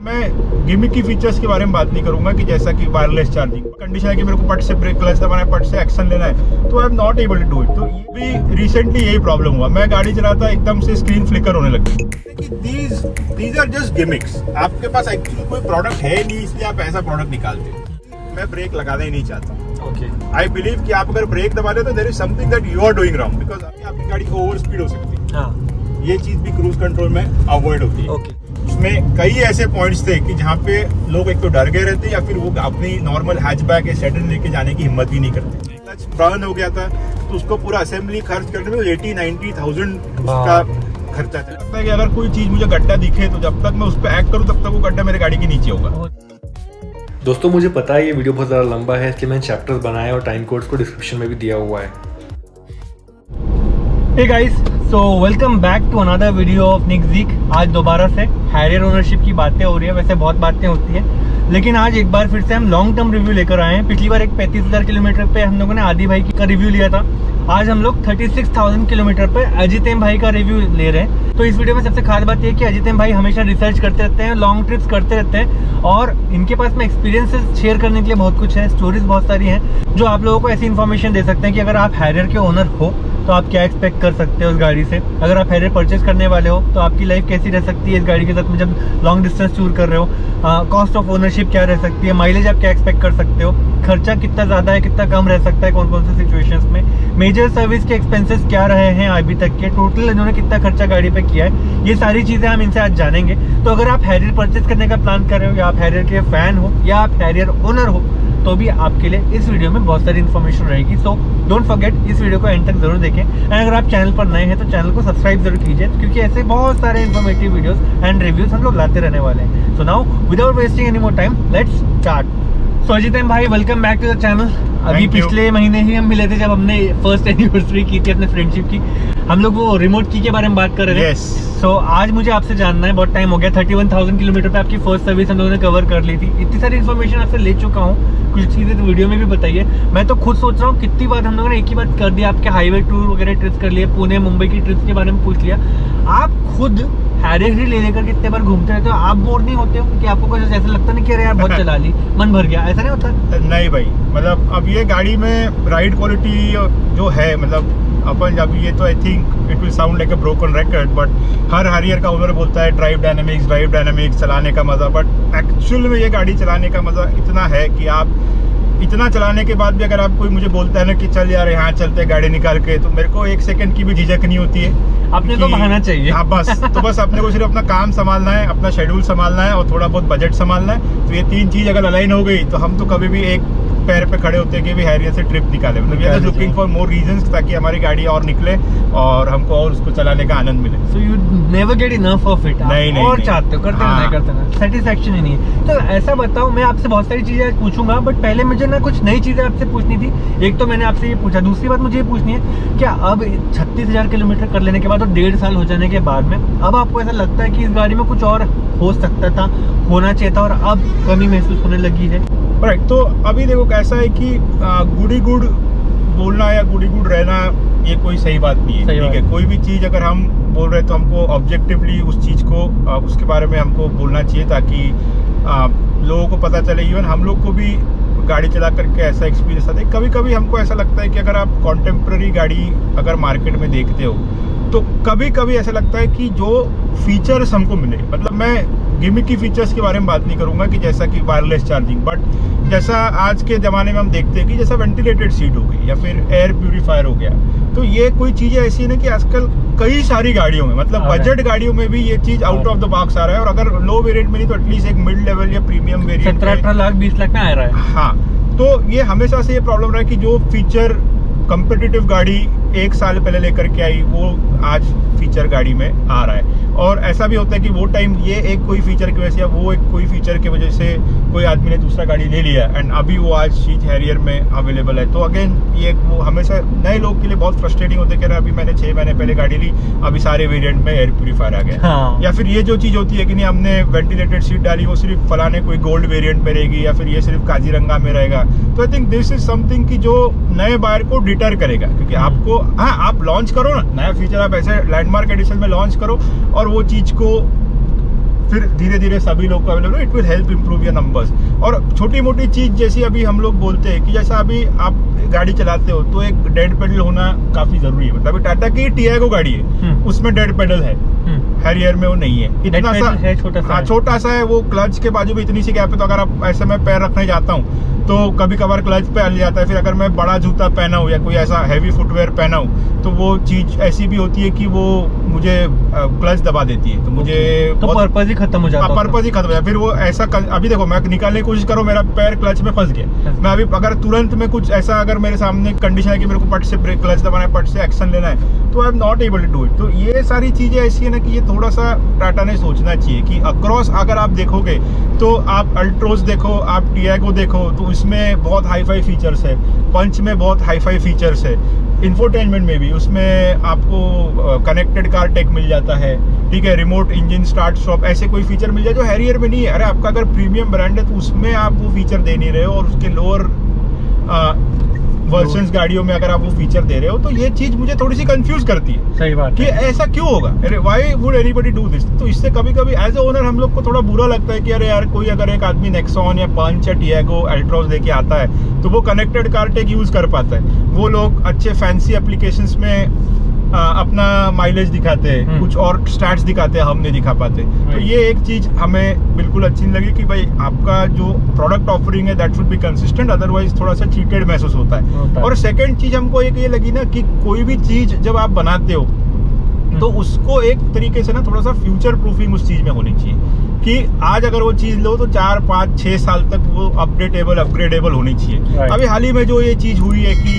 मैं गिमिक की फीचर्स के बारे में बात नहीं करूंगा कि जैसा कि वायरलेस चार्जिंग कंडीशन है कि मेरे को पट से ब्रेक क्लच दबाना है, पट से एक्शन लेना है, तो I am not able to do it. तो ये भी रिसेंटली यही प्रॉब्लम हुआ, मैं गाड़ी चलाता एकदम से स्क्रीन फ्लिकर होने लगी। दीज आर जस्ट गिमिक्स, आपके पास एक्चुअली कोई प्रोडक्ट है नहीं इसलिए आप ऐसा प्रोडक्ट निकालते। मैं ब्रेक लगाना ही नहीं चाहता। ओके, आई बिलीव कि आप अगर ब्रेक दबा रहे तो there is something that you are doing wrong, because आपकी गाड़ी ओवर स्पीड हो सकती है। हाँ, ये चीज भी क्रूज कंट्रोल में अवॉइड होती है। ओके, उसमें कई ऐसे पॉइंट्स थे कि जहाँ पे लोग एक तो डर गए रहते या फिर वो अपनी नॉर्मल हैचबैक या सेडन लेके जाने की हिम्मत ही नहीं करते। क्लच बर्न हो गया था तो उसको पूरा असेंबली खर्च करने में 80-90,000 उसका खर्चा था। लगता है कि अगर कोई चीज मुझे गड्ढा दिखे तो जब तक मैं उस पर एक्ट करूँ तब तक वो गड्ढा मेरे गाड़ी के नीचे होगा। दोस्तों मुझे पता है ये वीडियो बहुत ज़्यादा लंबा है, इसलिए मैंने चैप्टर्स बनाए और टाइम कोड्स को डिस्क्रिप्शन में भी दिया हुआ है। Hey guys, so welcome back to another video of Nick Zeek। आज दोबारा से हैरियर ओनरशिप की बातें हो रही है। वैसे बहुत बातें होती हैं, लेकिन आज एक बार फिर से हम लॉन्ग टर्म रिव्यू लेकर आए हैं। पिछली बार एक 35,000 किलोमीटर पे हम लोगों ने आदि भाई का रिव्यू लिया था। आज हम लोग 36,000 किलोमीटर पे अजितेम भाई का रिव्यू ले रहे हैं। तो इस वीडियो में सबसे खास बात यह कि अजितेम भाई हमेशा रिसर्च करते रहते हैं, लॉन्ग ट्रिप्स करते रहते हैं और इनके पास में एक्सपीरियंसेस शेयर करने के लिए बहुत कुछ है, स्टोरीज बहुत सारी हैं जो आप लोगों को ऐसी इन्फॉर्मेशन दे सकते हैं कि अगर आप हैरियर के ओनर हो तो आप क्या एक्सपेक्ट कर सकते हो उस गाड़ी से। अगर आप हैरियर परचेज करने वाले हो तो आपकी लाइफ कैसी रह सकती है इस गाड़ी के साथ में जब लॉन्ग डिस्टेंस टूर कर रहे हो। कॉस्ट ऑफ ओनरशिप क्या रह सकती है, माइलेज आप क्या एक्सपेक्ट कर सकते हो, खर्चा कितना ज़्यादा है कितना कम रह सकता है कौन कौन से सिचुएशंस में, मेजर सर्विस के एक्सपेंसेस क्या रहे हैं अभी तक के, टोटल इन्होंने कितना खर्चा गाड़ी पे किया है, ये सारी चीज़ें हम इनसे आज जानेंगे। तो अगर आप हैरियर परचेज करने का प्लान कर रहे हो या आप हैरियर के फैन हो या आप हैरियर ओनर हो तो भी आपके लिए इस वीडियो में बहुत सारी इन्फॉर्मेशन रहेगी। सो डोंट फॉरगेट इस वीडियो को एंड तक जरूर देखें। एंड अगर आप चैनल पर नए हैं तो चैनल को सब्सक्राइब जरूर कीजिए, क्योंकि ऐसे बहुत सारे इन्फॉर्मेटिव वीडियोस एंड रिव्यूज हम लोग लाते रहने वाले हैं। So now without wasting any more time let's start. So अजितेम भाई, welcome back to the channel. अभी पिछले महीने ही हम मिले थे जब हमने फर्स्ट एनिवर्सरी की थी अपने फ्रेंडशिप की। हम लोग वो रिमोट की के बारे में बात कर रहे थे। सो आज मुझे आपसे जानना है, बहुत टाइम हो गया, 31,000 किलोमीटर पे आपकी फर्स्ट सर्विस हम लोगों ने कवर कर ली थी। इतनी सारी इन्फॉर्मेशन आपसे ले चुका हूँ, कुछ चीज़ें तो वीडियो में भी बताइए। मैं तो खुद सोच रहा हूँ कितनी बार हम लोगों ने एक ही बात कर दिया, आपके हाईवे टूर वगैरह ट्रिप्स कर लिए, पुणे मुंबई की ट्रिप्स के बारे में पूछ लिया। आप खुद हैरियर ही ले लेकर कितने बार घूमते रहते हो, आप बोर नहीं होते हो कि आपको कुछ ऐसा लगता नहीं कि अरे यार बहुत चला ली मन भर गया, ऐसा नहीं होता? नहीं भाई, मतलब अब ये गाड़ी में राइड क्वालिटी जो है, मतलब अपन जब ये तो I think it will sound like a broken record, but her Harrier का ओनर बोलता है ड्राइव डायनामिक्स चलाने का मजा, बट एक्चुअल में ये गाड़ी चलाने का मजा इतना है कि आप इतना चलाने के बाद भी अगर आप कोई मुझे बोलता है ना कि चल यार यहाँ चलते गाड़ी निकाल के, तो मेरे को एक सेकंड की भी झिझक नहीं होती है। अपने को बहाना चाहिए। हाँ बस, तो बस अपने को सिर्फ अपना काम संभालना है, अपना शेड्यूल संभालना है और थोड़ा बहुत बजट संभालना है। तो ये तीन चीज अगर अलाइन हो गई तो हम तो कभी भी एक पैर पे खड़े होते हैं कि भी हैरियर से ट्रिप निकाले। मतलब we are looking for more reasons ताकि हमारी गाड़ी और निकले और हमको और उसको चलाने का आनंद मिले। So you never get enough of it. नहीं, और चाहते हो, करते हाँ। करते ना, सेटिस्फेक्शन ही नहीं है। तो ऐसा बताओ, मैं आपसे बहुत सारी चीजें आज पूछूंगा, बट पहले मुझे ना कुछ नई चीजें आपसे पूछनी थी। एक तो मैंने आपसे ये पूछा, दूसरी बात मुझे ये पूछनी है क्या अब 36,000 किलोमीटर कर लेने के बाद और 1.5 साल हो जाने के बाद में अब आपको ऐसा लगता है कि इस गाड़ी में कुछ और हो सकता था, होना चाहिए था और अब कमी महसूस होने लगी है? राइट, तो अभी देखो कैसा है कि गुडी गुड बोलना या गुडी गुड रहना ये कोई सही बात नहीं है। ठीक है, कोई भी चीज़ अगर हम बोल रहे हैं तो हमको ऑब्जेक्टिवली उस चीज़ को उसके बारे में हमको बोलना चाहिए ताकि लोगों को पता चले। इवन हम लोग को भी गाड़ी चला करके ऐसा एक्सपीरियंस आता है। कभी कभी हमको ऐसा लगता है कि अगर आप कॉन्टेम्प्रेरी गाड़ी अगर मार्केट में देखते हो तो कभी कभी ऐसा लगता है कि जो फीचर्स हमको मिले, मतलब मैं गिमिक की फीचर्स के बारे में बात नहीं करूंगा कि जैसा कि वायरलेस चार्जिंग, बट जैसा आज के ज़माने में हम देखते हैं कि जैसा वेंटिलेटेड सीट हो गई या फिर एयर प्यूरीफायर हो गया, तो ये कोई चीज़ें ऐसी है कि आजकल कई सारी गाड़ियों में, मतलब बजट गाड़ियों में भी ये चीज़ आउट ऑफ द बॉक्स आ रहा है। और अगर लो वेरिएंट में नहीं तो एटलीस्ट एक मिड लेवल या प्रीमियम वेरिएंट 17-18 लाख 20 लाख में आ रहा है। हाँ, तो ये हमेशा से ये प्रॉब्लम रहा है कि जो फीचर कंपेटिटिव गाड़ी 1 साल पहले लेकर के आई वो आज फीचर गाड़ी में आ रहा है। और ऐसा भी होता है कि वो टाइम ये एक कोई फीचर की वजह से या वो एक कोई फीचर की वजह से कोई आदमी ने दूसरा गाड़ी ले लिया एंड अभी वो आज चीज हैरियर में अवेलेबल है। तो अगेन ये वो हमेशा नए लोग के लिए बहुत फ्रस्ट्रेटिंग होते हैं कि अभी मैंने 6 महीने पहले गाड़ी ली, अभी सारे वेरिएंट में एयर प्यूरीफायर आ गया। हाँ। या फिर ये जो चीज होती है कि नहीं हमने वेंटिलेटेड सीट डाली, वो सिर्फ फलाने कोई गोल्ड वेरिएंट में रहेगी या फिर ये सिर्फ काजीरंगा में रहेगा। तो I think this is something कि जो नए बायर को डिटर करेगा, क्योंकि आपको हाँ आप लॉन्च करो ना नया फीचर, आप ऐसे लैंडमार्क एडिशन में लॉन्च करो और वो चीज को फिर धीरे धीरे सभी लोग को available, it will help improve your numbers. और छोटी मोटी चीज जैसी अभी हम लोग बोलते हैं कि जैसा अभी आप गाड़ी चलाते हो तो एक डेड पेडल होना काफी जरूरी है। मतलब टाटा की टियागो गाड़ी है, उसमें डेड पेडल है, हैरियर में वो नहीं है। इतना सा है, छोटा सा है। वो क्लच के बाजू में इतनी सी गैप है, तो अगर आप ऐसे में पैर रखने जाता हूँ तो कभी कभार क्लच पे आ जाता है। फिर अगर मैं बड़ा जूता पहना हूँ या कोई ऐसा हैवी फुटवेयर पहना हूँ तो वो चीज ऐसी भी होती है कि वो मुझे क्लच दबा देती है, तो मुझे तो पर्पज ही खत्म हो जाता है। पर्पज ही खत्म हो जाता है। फिर वो ऐसा अभी देखो मैं निकालने की कोशिश करूँ, मेरा पैर क्लच में फंस गया। मैं अभी अगर तुरंत में कुछ ऐसा अगर मेरे सामने कंडीशन है कि मेरे को पट से ब्रेक क्लच दबाना है, पट से एक्शन लेना है, तो I am not able to do it. तो ये सारी चीजें ऐसी है ना कि ये थोड़ा सा टाटा ने सोचना चाहिए कि अक्रॉस अगर आप देखोगे तो आप अल्ट्रोज देखो, आप टियागो देखो, तो इसमें बहुत हाई फाई फीचर्स है, पंच में बहुत हाई फाई फीचर्स है, इंफोटेनमेंट में भी उसमें आपको कनेक्टेड कार टेक मिल जाता है, ठीक है, रिमोट इंजन स्टार्ट स्टॉप, ऐसे कोई फीचर मिल जाए जो हैरियर में नहीं है। अरे आपका अगर प्रीमियम ब्रांड है तो उसमें आप वो फीचर दे नहीं रहे हो, और उसके लोअर वर्जन्स गाड़ियों में अगर आप वो फीचर दे रहे हो, तो ये चीज मुझे थोड़ी सी कंफ्यूज करती है। सही बात कि ऐसा क्यों होगा, अरे why would anybody do this. तो इससे कभी कभी एज ए ओनर हम लोग को थोड़ा बुरा लगता है कि अरे यार कोई अगर एक आदमी नेक्सॉन या पंच या टियागो अल्ट्रोज लेके आता है तो वो कनेक्टेड कार टेक यूज कर पाता है। वो लोग अच्छे फैंसी एप्लीकेशंस में अपना माइलेज दिखाते हैं, कुछ और स्टैट्स दिखाते हैं, हम नहीं दिखा पाते। तो ये एक चीज हमें बिल्कुल अच्छी नहीं लगी कि भाई आपका जो प्रोडक्ट ऑफरिंग है that should be consistent, otherwise थोड़ा सा चीटेड महसूस होता है। और सेकंड चीज हमको एक ये लगी ना कि कोई भी चीज जब आप बनाते हो तो उसको एक तरीके से ना थोड़ा सा फ्यूचर प्रूफिंग उस चीज में होनी चाहिए कि आज अगर वो चीज लो तो 4, 5, 6 साल तक वो अपग्रेडेबल होनी चाहिए। अभी हाल ही में जो ये चीज हुई है कि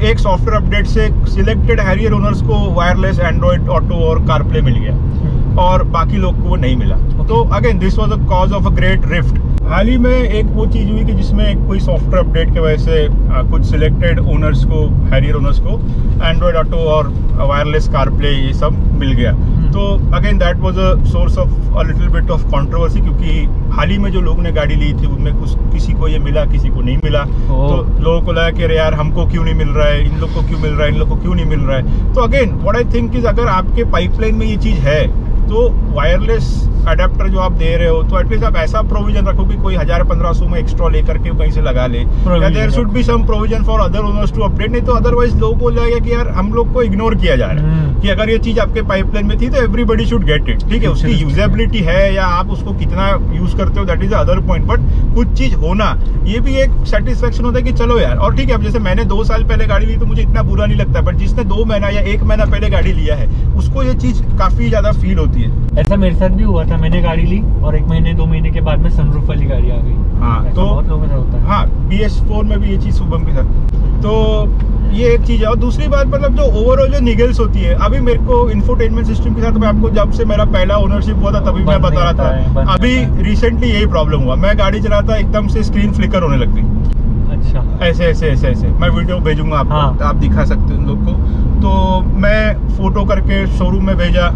एक सॉफ्टवेयर अपडेट से सिलेक्टेड हैरियर ओनर्स को वायरलेस एंड्रॉइड ऑटो और कारप्ले मिल गया और बाकी लोग को वो नहीं मिला। तो again this was a cause of a great rift. हाल ही में एक वो चीज हुई कि जिसमें कोई सॉफ्टवेयर अपडेट की वजह से कुछ सिलेक्टेड ओनर्स को, हैरियर ओनर्स को एंड्रॉइड ऑटो और वायरलेस कारप्ले ये सब मिल गया। तो again that was a source of a little bit of controversy, क्योंकि हाल ही में जो लोगों ने गाड़ी ली थी उनमें कुछ किसी को ये मिला, किसी को नहीं मिला। तो लोगों को लगा कि अरे यार हमको क्यों नहीं मिल रहा है, इन लोग को क्यों मिल रहा है, इन लोग को क्यों नहीं मिल रहा है। तो again what I think is अगर आपके पाइपलाइन में ये चीज है तो वायरलेस अडेप्टर जो आप दे रहे हो तो एटलीस्ट आप ऐसा प्रोविजन रखो कि कोई 1000-1500 में एक्स्ट्रा लेकर के कहीं से लगा ले, या there should be some provision for other owners to update. नहीं तो अदरवाइज लोगों को लगेगा कि यार हम लोग को इग्नोर किया जा रहा है कि अगर ये चीज आपके पाइपलाइन में थी तो एवरीबडी शुड गेट इट। ठीक है, उसकी यूजेबिलिटी है या आप उसको कितना यूज करते हो that is other point, but कुछ चीज होना ये भी एक सेटिस्फेक्शन होता है कि चलो यार। और ठीक है, अब जैसे मैंने 2 साल पहले गाड़ी ली तो मुझे इतना बुरा नहीं लगता, बट जिसने 2 महीना या 1 महीना पहले गाड़ी लिया है उसको ये चीज काफी ज्यादा फील होती है। ऐसा मेरे साथ भी हुआ था, मैंने गाड़ी ली और 1 महीने 2 महीने के बाद में सनरूफ वाली गाड़ी आ गई। हाँ, तो बहुत लोगों के साथ होता है। हाँ, BS4 में भी ये चीज शुभम के साथ। तो ये एक चीज है। और दूसरी बात मतलब जो ओवरऑल जो निगल्स होती है, अभी मेरे को इंफोटेनमेंट सिस्टम के साथ मैं आपको जब से मेरा पहला ओनरशिप हुआ था तभी मैं बता रहा था, अभी रिसेंटली यही प्रॉब्लम हुआ। मैं गाड़ी चला था एकदम से स्क्रीन फ्लिकर होने लग गई। अच्छा, ऐसे मैं वीडियो भेजूंगा आपको। हाँ। आप दिखा सकते हो उन लोग को। तो मैं फोटो करके शोरूम में भेजा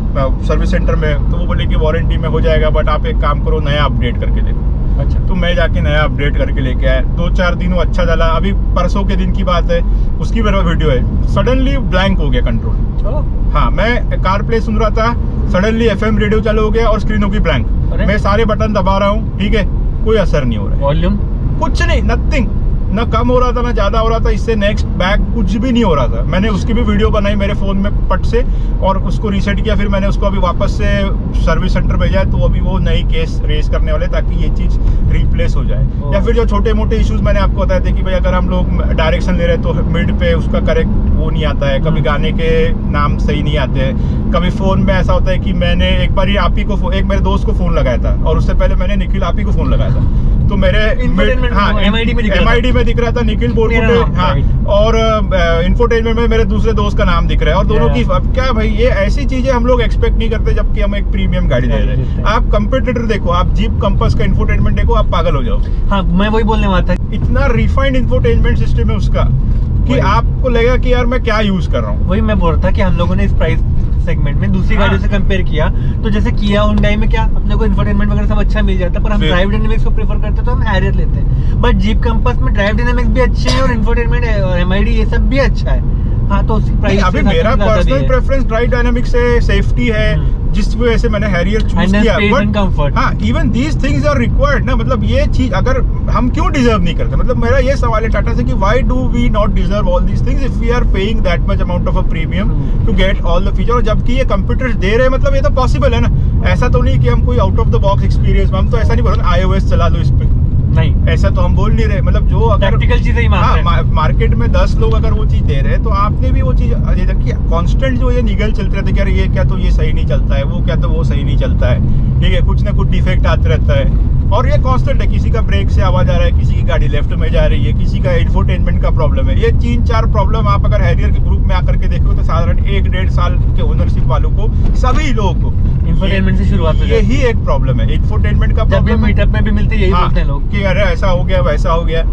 सर्विस सेंटर में, तो वो बोले कि वारंटी में हो जाएगा, बट आप एक काम करो नया अपडेट करके देखो। अच्छा, तो मैं जाके नया अपडेट करके लेके आया। 2-4 दिन वो अच्छा चला। अभी परसों के दिन की बात है, उसकी मेरा वीडियो है, सडनली ब्लैंक हो गया कंट्रोल। हाँ, मैं कार प्ले सुन रहा था, सडनली FM रेडियो चालू हो गया और स्क्रीन हो गई ब्लैंक। मैं सारे बटन दबा रहा हूँ, ठीक है, कोई असर नहीं हो रहा है। वॉल्यूम कुछ नहीं, नथिंग, ना कम हो रहा था ना ज्यादा हो रहा था। इससे नेक्स्ट बैक कुछ भी नहीं हो रहा था। मैंने उसकी भी वीडियो बनाई मेरे फोन में पट से और उसको रीसेट किया। फिर मैंने उसको अभी वापस से सर्विस सेंटर भेजा है, तो अभी वो नई केस रेस करने वाले ताकि ये चीज रिप्लेस हो जाए। या फिर जो छोटे मोटे इश्यूज मैंने आपको बताया थे कि भाई अगर हम लोग डायरेक्शन ले रहे हैं तो मिड पे उसका करेक्ट वो नहीं आता है, कभी गाने के नाम सही नहीं आते हैं, कभी फोन में ऐसा होता है कि मैंने एक बार आप ही को, एक मेरे दोस्त को फोन लगाया था और उससे पहले मैंने निखिल आप ही को फोन लगाया था, तो मेरे MID में दिख रहा था निखिल बोर्ड पे। हाँ, और इंफोटेनमेंट में मेरे दूसरे दोस्त का नाम दिख रहा है और दोनों की। अब क्या भाई, ये ऐसी चीजें हम लोग एक्सपेक्ट नहीं करते जबकि हम एक प्रीमियम गाड़ी दे रहे हैं। आप कंपटीटर देखो, आप जीप कंपास का इंफोटेनमेंट देखो, आप पागल हो जाओ। हाँ, मैं वही बोलने वाला था, इतना रिफाइंड इंफोटेनमेंट सिस्टम है उसका कि आपको लगेगा कि यार मैं क्या यूज कर रहा हूँ। वही मैं बोल रहा था कि हम लोगों ने इस प्राइस सेगमेंट में दूसरी गाड़ियों से कंपेयर किया तो जैसे किया हुंडई में क्या अपने को इंफोटेनमेंट वगैरह सब अच्छा मिल जाता है, पर हम ड्राइव डायनेमिक्स को प्रेफर करते तो हम हैरियर लेते हैं। बट जीप कंपास में ड्राइव डायनेमिक्स भी अच्छे हैं और इंफोटेनमेंट MID ये सब भी अच्छा है। हाँ तो उसकी प्राइस अभी मेरा पर्सनल प्रेफरेंस ड्राइव डायनामिक्स है, सेफ्टी है, जिस वजह से मैंने हैरियर चूज किया। बट हाँ, even these things are required ना, मतलब ये चीज अगर हम क्यों डिजर्व नहीं करते, मतलब मेरा ये सवाल है टाटा से कि why do we not deserve all these things if we are paying that much amount of a premium to get all the feature, और जबकि ये कंप्यूटर्स दे रहे हैं, मतलब ये तो पॉसिबल है ना। ऐसा तो नहीं कि हम कोई out of the box experience, हम तो ऐसा नहीं बोल रहे iOS चला लो इस पे, नहीं ऐसा तो हम बोल नहीं रहे। मतलब जो अगर प्रैक्टिकल चीजें ही मांग रहे हैं। मार्केट में 10 लोग अगर वो चीज दे रहे हैं तो आपने भी वो चीज देखिए। कांस्टेंट जो ये निगल चलते रहते कि यार ये क्या तो ये सही नहीं चलता है, वो क्या तो वो सही नहीं चलता है, ठीक है, कुछ ना कुछ डिफेक्ट आते रहता है, और ये कांस्टेंट है। किसी का ब्रेक से आवाज आ रहा है, किसी की गाड़ी लेफ्ट में जा रही है, किसी का इंफोटेनमेंट का प्रॉब्लम है। ये 3-4 प्रॉब्लम आप अगर हैरियर के ग्रुप में आकर के देखो तो साधारण 1-1.5 साल के ओनरशिप वालों को, सभी लोगों को इंफोटेनमेंट से शुरुआत हो जाए। यही एक प्रॉब्लम है, इंफोटेनमेंट का जब भी प्रॉब्लम। मीटअप में भी मिलते यही बोलते हैं लोग कि अरे ऐसा हो गया वैसा हो गया।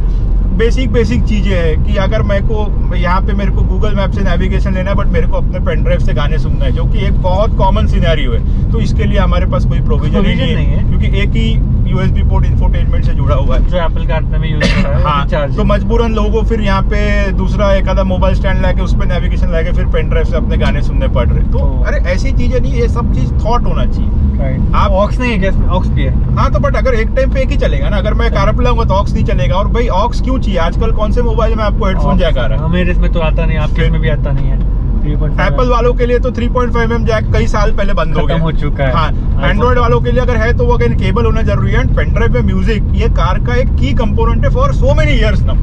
बेसिक चीजें है कि अगर मेरे को यहाँ पे मेरे को गूगल मैप से नेविगेशन लेना है, बट मेरे को अपने पेन ड्राइव से गाने सुनना है, जो कि एक बहुत कॉमन सिनेरियो है, तो इसके लिए हमारे पास कोई प्रोविजन ही नहीं है, क्योंकि एक ही USB पोर्ट इंफोटेनमेंट से जुड़ा हुआ है जो एप्पल कार में यूज कर रहा है। हाँ, तो मजबूरन लोगों को फिर यहाँ पे दूसरा एक आधा मोबाइल स्टैंड लाके उस पर नेविगेशन लाके फिर पेन ड्राइव से अपने गाने सुनने पड़ रहे। तो अरे ऐसी चीजें नहीं, ये सब चीज थॉट होना चाहिए। आप ऑक्स नहीं है क्या इसमें? ऑक्स भी है। हाँ, तो बट अगर एक टाइम पे एक ही चलेगा ना, अगर मैं कारप लाऊंगा तो ऑक्स नहीं चलेगा। और भाई ऑक्स क्यों चाहिए? आजकल कौन से मोबाइल में आपको हेडफोन जैक आ रहा है? मेरे इसमें तो आता नहीं, आपके इसमें भी आता नहीं है। एप्पल वालों के लिए तो 3.5 mm जैक कई साल पहले बंद हो गया, हो चुका है। हाँ, एंड्रॉइड वालों के लिए अगर है तो वो अगेन केबल होना जरूरी है। पेन ड्राइव में म्यूजिक ये कार का एक की कंपोनेंट है फॉर सो मेनी इयर्स ना।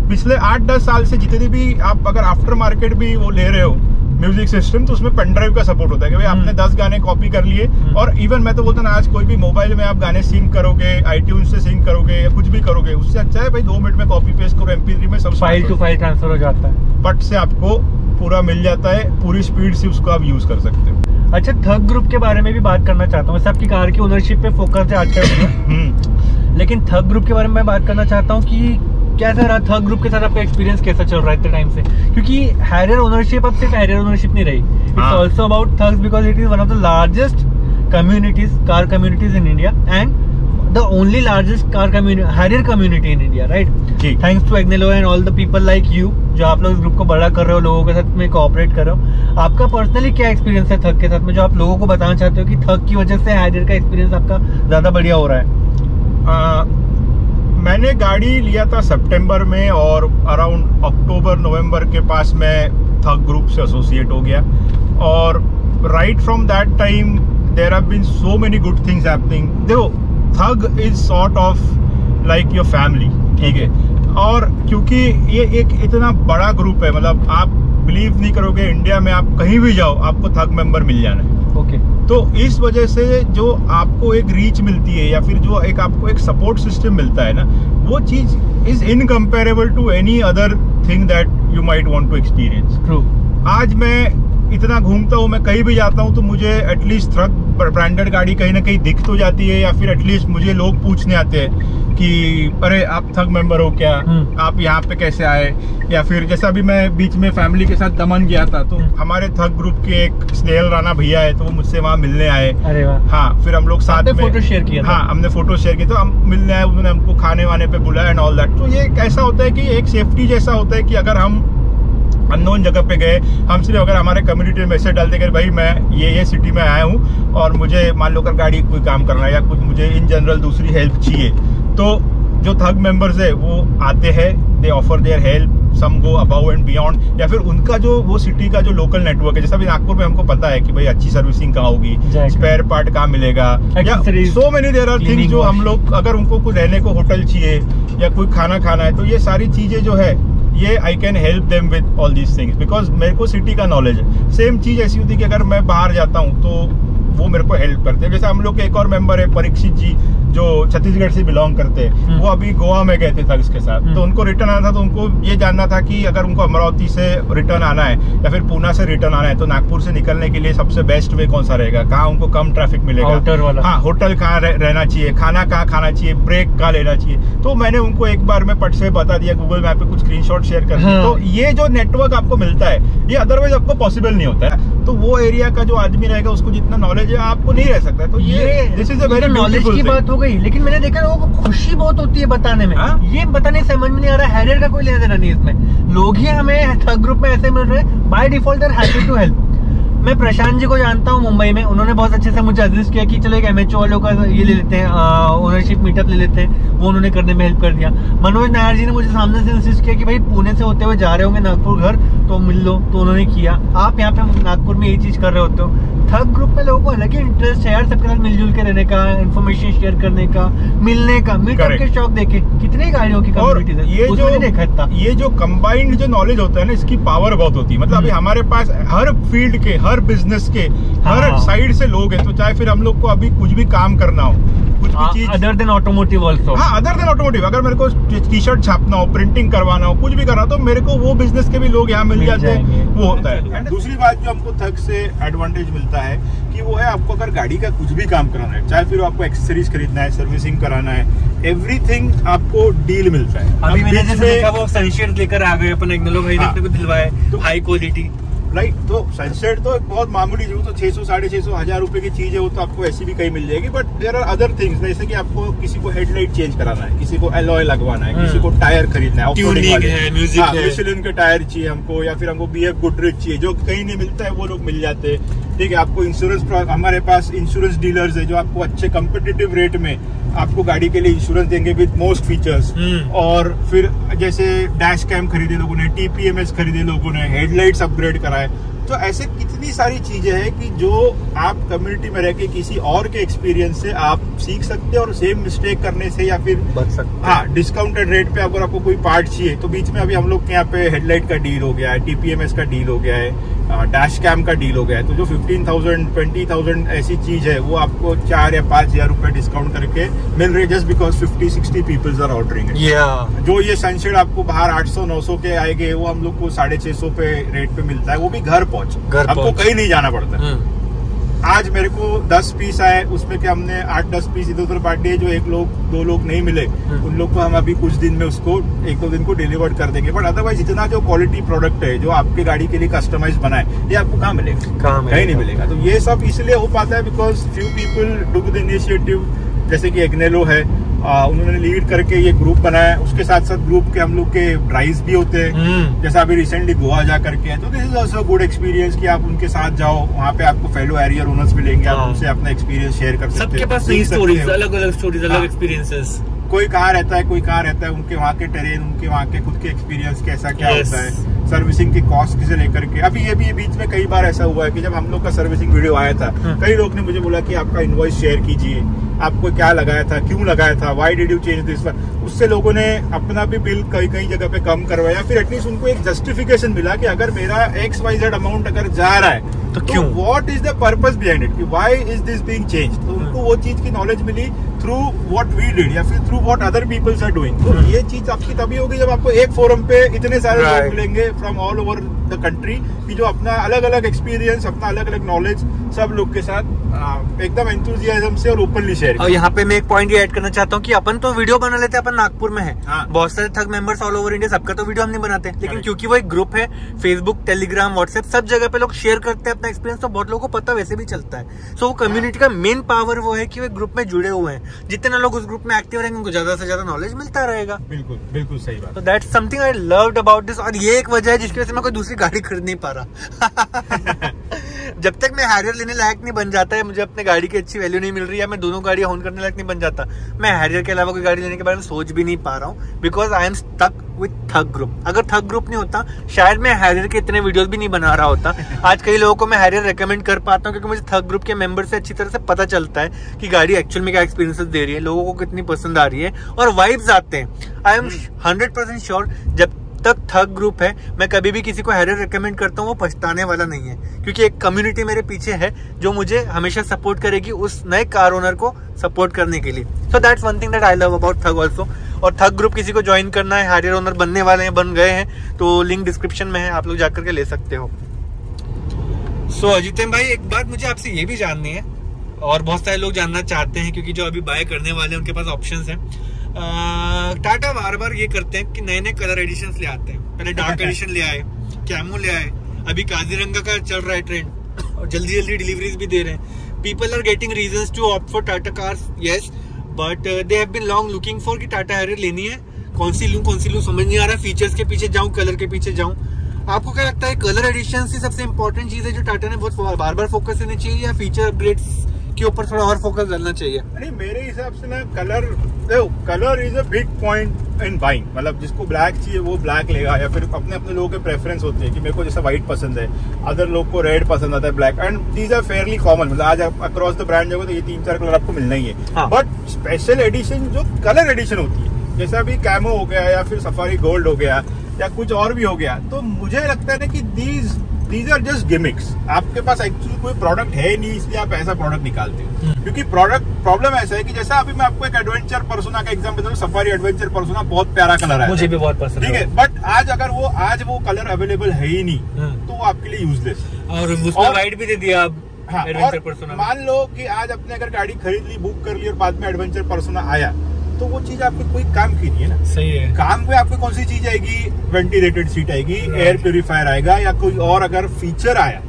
पिछले 8-10 साल से जितनी भी आप अगर आफ्टर मार्केट भी वो ले रहे हो म्यूजिक सिस्टम, तो उसमें पेन ड्राइव का सपोर्ट होता है कि भाई आपने 10 गाने कॉपी कर लिए। और इवन मैं तो बोलता ना, आज कोई भी मोबाइल में आप गाने सिंक करोगे, iTunes से सिंक करोगे या कुछ भी करोगे, उससे अच्छा है भाई 2 मिनट में कॉपी पेस्ट करो, MP3 में सब फाइल टू फाइल ट्रांसफर हो जाता है, पट से आपको पूरा मिल जाता है, पूरी स्पीड से उसको आप यूज कर सकते हो। अच्छा, थग ग्रुप के बारे में भी बात करना चाहता हूँ। वैसे आपकी कार की ओनरशिप पे फोकस है आज का वीडियो, लेकिन थग ग्रुप के बारे में मैं बात करना चाहता हूँ कि कैसा रहा थग ग्रुप के साथ आपका एक्सपीरियंस, कैसा चल रहा है इतने टाइम से? क्योंकि हैरियर ओनरशिप अब सिर्फ हैरियर ओनरशिप नहीं रही, it's also about thugs because it is one of the largest communities, car communities in India and the only largest car community, Harrier community in India, right? Thanks to Agnelo and all the people like you, जो आप लोग इस group को बड़ा कर रहे हो, लोगों के साथ में कोऑपरेट कर रहे हो। आपका पर्सनली क्या एक्सपीरियंस है थग के साथ में, जो आप लोगों को बताना चाहते हो कि थग की वजह से हैरियर का एक्सपीरियंस आपका ज्यादा बढ़िया हो रहा है? मैंने गाड़ी लिया था सितंबर में और अराउंड अक्टूबर-नवंबर के पास में थग ग्रुप से एसोसिएट हो गया, और right from that time there have been so many good things happening. देखो, thug is sort of like your family, ठीक है, और क्योंकि ये एक इतना बड़ा ग्रुप है, मतलब आप बिलीव नहीं करोगे, इंडिया में आप कहीं भी जाओ आपको थग मेंबर मिल जाना है। ओके, तो इस वजह से जो आपको एक रीच मिलती है या फिर जो एक आपको एक सपोर्ट सिस्टम मिलता है ना, वो चीज is incomparable to any other thing that you might want to experience. True. आज मैं इतना घूमता हूँ, मैं कहीं भी जाता हूँ तो मुझे एटलीस्ट थग ब्रांडेड गाड़ी कहीं ना कहीं दिख तो जाती है, या फिर एटलीस्ट मुझे लोग पूछने आते हैं कि अरे आप थग मेंबर हो क्या, आप यहाँ पे कैसे आए? या फिर जैसा अभी मैं बीच में फैमिली के साथ दमन गया था, तो हमारे थग ग्रुप के एक स्नेहल राणा भैया है, तो वो मुझसे वहाँ मिलने आए। अरे वाह। हाँ, फिर हम लोग साथ में फोटो शेयर किया। हाँ, हमने फोटो शेयर किया, तो हम मिलने आए, उन्होंने हमको खाने वाने पे बुलाया एंड ऑल दैट। तो ये कैसा होता है कि एक सेफ्टी जैसा होता है कि अगर हम अननोन जगह पे गए, हम सिर्फ अगर हमारे कम्युनिटी में मैसेज डालते कि भाई मैं ये सिटी में आया हूँ और मुझे मान लो कर गाड़ी कोई काम करना है या कुछ मुझे इन जनरल दूसरी हेल्प चाहिए, तो जो थग मेंबर्स है वो आते हैं, they offer their help, some go above and beyond, या फिर उनका जो वो सिटी का जो लोकल नेटवर्क है, जैसा भी नागपुर में हमको पता है कि भाई अच्छी सर्विसिंग कहाँ होगी, स्पेयर पार्ट कहाँ मिलेगा, या so many there are things जो हम लोग अगर उनको कुछ रहने को होटल चाहिए या कोई खाना खाना है, तो ये सारी चीजें जो है ये I can help them with all these things because मेरे को सिटी का नॉलेज है। सेम चीज ऐसी होती है कि अगर मैं बाहर जाता हूँ तो वो मेरे को हेल्प करते हैं। जैसे हम लोग के एक और मेंबर है परीक्षित जी, जो छत्तीसगढ़ से बिलोंग करते हैं, वो अभी गोवा में गए थे थग्स के साथ, तो उनको रिटर्न आना था, तो उनको ये जानना था कि अगर उनको अमरावती से रिटर्न आना है या फिर पूना से रिटर्न आना है, तो नागपुर से निकलने के लिए सबसे बेस्ट वे कौन सा रहेगा, कहाँ उनको कम ट्रैफिक मिलेगा, हाँ, होटल कहाँ रहना चाहिए, खाना कहाँ खाना चाहिए, ब्रेक कहाँ लेना चाहिए। तो मैंने उनको एक बार में पट से बता दिया, गूगल मैप पे कुछ स्क्रीनशॉट शेयर कर दिया। तो ये जो नेटवर्क आपको मिलता है, ये अदरवाइज आपको पॉसिबल नहीं होता है। तो वो एरिया का जो आदमी रहेगा उसको जितना नॉलेज नॉलेज है आपको नहीं रह सकता। तो ये this is a very knowledge की बात हो गई, लेकिन मैंने देखा लोगों को खुशी बहुत होती है बताने में। ये बताने समझ में नहीं आ रहा, हैरियर का कोई लेना देना नहीं इसमें। लोग ही हमें थग ग्रुप में ऐसे मिल रहे हैं, by default they are happy to help. मैं प्रशांत जी को जानता हूँ मुंबई में, उन्होंने बहुत अच्छे से मुझे सजेस्ट किया कि चलो एक एमएचओ वालों का ये ले लेते हैं, ओनरशिप मीटअप ले लेते हैं, वो उन्होंने करने में हेल्प कर दिया। मनोज नायर जी ने मुझे सामने से इंसिस्ट किया कि भाई पुणे से होते हुए जा रहे होंगे नागपुर घर, तो मिल लो, तो उन्होंने किया। आप यहाँ पे नागपुर में ये चीज कर रहे होते हो। थग ग्रुप में लोगों को अलग ही इंटरेस्ट है यार, सबके साथ मिलजुल के रहने का, इन्फॉर्मेशन शेयर करने का, मिलने का, मीटअप के शौक देखे कितनी गाड़ियों की कम्युनिटी है, उसमें नहीं देखा था। ये जो कंबाइंड जो नॉलेज होता है ना, इसकी पावर बहुत होती है। मतलब अभी हमारे पास हर फील्ड के, हर बिजनेस के, हर साइड से लोग हैं। तो चाहे फिर हम लोग को अभी कुछ भी काम करना हो, कुछ भी चीज अदर देन ऑटोमोटिव ऑल्सो, हाँ अदर देन ऑटोमोटिव, अगर मेरे को टी शर्ट छापना हो, प्रिंटिंग करवाना हो, कुछ भी करना हो, तो मेरे को वो बिजनेस के भी लोग यहाँ मिल जाते हैं, वो होता है। दूसरी बात जो हमको थग से एडवांटेज मिलता है कि वो है आपको अगर गाड़ी का कुछ भी काम कराना है, चाहे फिर आपको एक्सेसरीज खरीदना है, सर्विसिंग कराना है, एवरीथिंग आपको डील मिलता है। अभी मैंने जैसे देखा वो सनशेड लेकर आ गए अपन इग्निलो भाई ने दिलवाए, हाई क्वालिटी, राइट। तो सनसेट तो बहुत मामूली जो तो 600 650 1000 रुपए की चीज है, वो तो आपको ऐसी भी कहीं मिल जाएगी। But there are other things, जैसे कि आपको किसी को हेडलाइट चेंज कराना है, किसी को एलॉय लगवाना है, किसी को टायर खरीदना है, ट्यूनिंग है, म्यूजिक है, मिशेलिन के टायर चाहिए हमको, या फिर हमको BF गुडरिच चाहिए, जो कहीं नहीं मिलता है वो लोग मिल जाते हैं। ठीक है, आपको इंश्योरेंस, हमारे पास इंश्योरेंस डीलर्स है जो आपको अच्छे कंपिटिटिव रेट में आपको गाड़ी के लिए इंश्योरेंस देंगे विद मोस्ट फीचर्स। और फिर जैसे डैश कैम खरीदे लोगों ने, TPMS खरीदे लोगों ने, हेडलाइट्स अपग्रेड कराए। तो ऐसे कितनी सारी चीजें हैं कि जो आप कम्युनिटी में रह के किसी और के एक्सपीरियंस से आप सीख सकते हैं और सेम मिस्टेक करने से या फिर बच सकते हैं। हाँ, डिस्काउंटेड रेट पे अगर आपको कोई पार्ट चाहिए तो बीच में अभी हम लोग के यहाँ पे हेडलाइट का डील हो गया है, TPMS का डील हो गया है, डैश कैम का डील हो गया है। तो जो 15,000 20,000 ऐसी चीज है वो आपको 4 या 5,000 रुपए डिस्काउंट करके मिल रही है, just because 50-60 peoples are ordering it. जो ये सनशेड आपको बाहर 800-900 के आएंगे, वो हम लोग को 650 पे रेट पे मिलता है, वो भी घर पहुंच, आपको कहीं नहीं जाना पड़ता। आज मेरे को 10 पीस आए, उसमें क्या हमने 8-10 पीस इधर उधर बांट दिए, जो 1-2 लोग नहीं मिले उन लोग को हम अभी कुछ दिन में उसको 1-2 दिन को डिलीवर कर देंगे। बट अदरवाइज इतना जो क्वालिटी प्रोडक्ट है जो आपकी गाड़ी के लिए कस्टमाइज बना है, ये आपको कहाँ मिलेगा, कहीं नहीं मिलेगा। तो ये सब इसलिए हो पाता है because few people took the initiative, जैसे कि इग्निलो है, उन्होंने लीड करके ये ग्रुप बनाया। उसके साथ साथ ग्रुप के हम लोग के ड्राइव्स भी होते हैं, जैसा अभी रिसेंटली गोवा जा करके, तो this is also good experience कि आप उनके साथ जाओ, वहाँ पे आपको फेलो एरियर ओनर्स मिलेंगे, आप उनसे अपना एक्सपीरियंस शेयर कर सकते हैं। सबके पास नई स्टोरीज, अलग अलग स्टोरीज, अलग एक्सपीरियंसेस। कोई कहाँ रहता है, कोई कहाँ रहता है, उनके वहाँ के टेरेन, उनके वहाँ के खुद के एक्सपीरियंस कैसा क्या होता है, सर्विसिंग की कॉस्ट से लेकर के। अभी ये भी बीच में कई बार ऐसा हुआ है कि जब हम लोग का सर्विसिंग वीडियो आया था, कई लोग ने मुझे बोला कि आपका इनवॉइस शेयर कीजिए, आपको क्या लगाया था, क्यों लगाया था, why did you change this one. उससे लोगों ने अपना भी बिल कई जगह पे कम करवाया, फिर एटलीस्ट उनको एक जस्टिफिकेशन मिला कि अगर मेरा XYZ अमाउंट अगर जा रहा है तो क्यों, what is the purpose behind it, कि why is this being change. तो उनको वो चीज की नॉलेज मिली थ्रू व्हाट वी डिड या फिर through what other peoples are doing. तो ये चीज आपकी तभी होगी जब आपको एक फोरम पे इतने सारे लोग मिलेंगे from all over the country कि जो अपना अलग अलग एक्सपीरियंस, अपना अलग अलग नॉलेज सब लोग के साथ एकदम एंथुसियाज्म से और ओपनली शेयर। और यहाँ पे मैं एक पॉइंट ये ऐड करना चाहता हूँ कि अपन तो वीडियो बना लेते हैं, अपन नागपुर में है, बहुत सारे थग मेंबर्स ऑल ओवर इंडिया, सबका तो वीडियो हम नहीं बनाते, लेकिन क्योंकि वो एक ग्रुप है, फेसबुक, टेलीग्राम, व्हाट्सएप, सब जगह पे लोग शेयर करते हैं अपना एक्सपीरियंस, तो बहुत लोगों को पता वैसे भी चलता है। सो वो कम्युनिटी का मेन पावर वो है कि वो ग्रुप में जुड़े हुए हैं, जितने लोग उस ग्रुप में एक्टिव रहेंगे उनको ज्यादा से ज्यादा नॉलेज मिलता रहेगा। बिल्कुल बिल्कुल सही बात। तो that's something I loved about this, और ये एक वजह है जिसकी वजह से मैं कोई दूसरी गाड़ी खरीद नहीं पा रहा। जब तक मैं हैरियर लेने लायक नहीं बन जाता है, मुझे अपने गाड़ी की अच्छी वैल्यू नहीं मिल रही है, मैं दोनों गाड़ियां ओन करने लायक नहीं बन जाता, मैं हैरियर के अलावा कोई गाड़ी लेने के बारे में सोच भी नहीं पा रहा हूँ, because I am stuck with thug group. अगर थग ग्रुप नहीं होता शायद मैं हैरियर के इतने वीडियोस भी नहीं बना रहा होता। आज कई लोगों को मैं हैरियर रेकमेंड कर पाता हूँ क्योंकि मुझे थग ग्रुप के मेंबर से अच्छी तरह से पता चलता है कि गाड़ी एक्चुअल में क्या एक्सपीरियंसेस दे रही है, लोगों को कितनी पसंद आ रही है और वाइब्स आते हैं। आई एम 100% श्योर जब तक थग ग्रुप है, मैं कभी भी किसी को हैरियर रेकमेंड करता हूँ वो पछताने वाला नहीं है, क्योंकि एक कम्युनिटी मेरे पीछे है जो मुझे हमेशा सपोर्ट करेगी उस नए कार ओनर को सपोर्ट करने के लिए। So that's one thing that I love about tug also. और थग ग्रुप किसी को ज्वाइन करना है, हैरियर ओनर बनने वाले हैं, बन गए हैं, तो लिंक डिस्क्रिप्शन में है, आप लोग जाकर के ले सकते हो। सो अजितेंद्र भाई, एक बात मुझे आपसे ये भी जाननी है और बहुत सारे लोग जानना चाहते हैं, क्योंकि जो अभी बाय करने वाले हैं उनके पास ऑप्शंस हैं। टाटा बार बार ये करते हैं कि नए नए कलर एडिशंस ले आते हैं, पहले डार्क एडिशन ले आए, कैमो ले आए, अभी काजीरंगा का चल रहा है ट्रेंड और जल्दी जल्दी डिलीवरीज भी दे रहे हैं। people are getting reasons to opt for Tata cars, yes, but they have been long looking for कि Tata Harrier लेनी है, कौन सी लूं समझ नहीं आ रहा, फीचर्स के पीछे जाऊं, कलर के पीछे जाऊं। आपको क्या लगता है कलर एडिशन ही सबसे इंपॉर्टेंट चीज है जो टाटा ने बहुत बार बार फोकस करनी चाहिए, या फीचर अपग्रेड्स के ऊपर थोड़ा और फोकस डालना चाहिए? नहीं, मेरे हिसाब से ना colour is a big point in buying. मतलब जिसको ब्लैक चाहिए वो ब्लैक लेगा, या फिर अपने अपने लोगों के प्रेफरेंस होते हैं कि मेरे को जैसा व्हाइट पसंद है, अदर लोग को रेड पसंद आता है, black, and these are fairly common. मतलब आज अक्रॉस द ब्रांड जाओगे तो ये 3-4 कलर आपको मिलना ही है। बट स्पेशल एडिशन जो कलर एडिशन होती है, जैसा भी कैमो हो गया या फिर सफारी गोल्ड हो गया या कुछ और भी हो गया, तो मुझे लगता है ना कि दीज आर जस्ट गिमिक्स। आपके पास एक्चुअली कोई प्रोडक्ट है नहीं, इसलिए आप ऐसा प्रोडक्ट निकालते हो। क्योंकि प्रॉब्लम ऐसा है कि जैसा अभी मैं आपको एक एडवेंचर पर्सोना का एग्जांपल दूं, सफारी एडवेंचर पर्सोना बहुत प्यारा कलर है, मुझे भी बहुत पसंद है, ठीक है, बट आज वो कलर अवेलेबल है ही नहीं, तो वो आपके लिए यूजलेस। और उसमें वाइट भी दे दिया अब। हाँ, एडवेंचर पर्सोना मान लो कि आज अपने अगर गाड़ी खरीद ली, बुक कर ली और बाद में एडवेंचर पर्सोना आया, तो वो चीज आपकी कोई काम की नहीं है ना। सही है। काम पे आपको कौन सी चीज आएगी? वेंटिलेटेड सीट आएगी, एयर प्यूरिफायर आएगा, या कोई और अगर फीचर आया,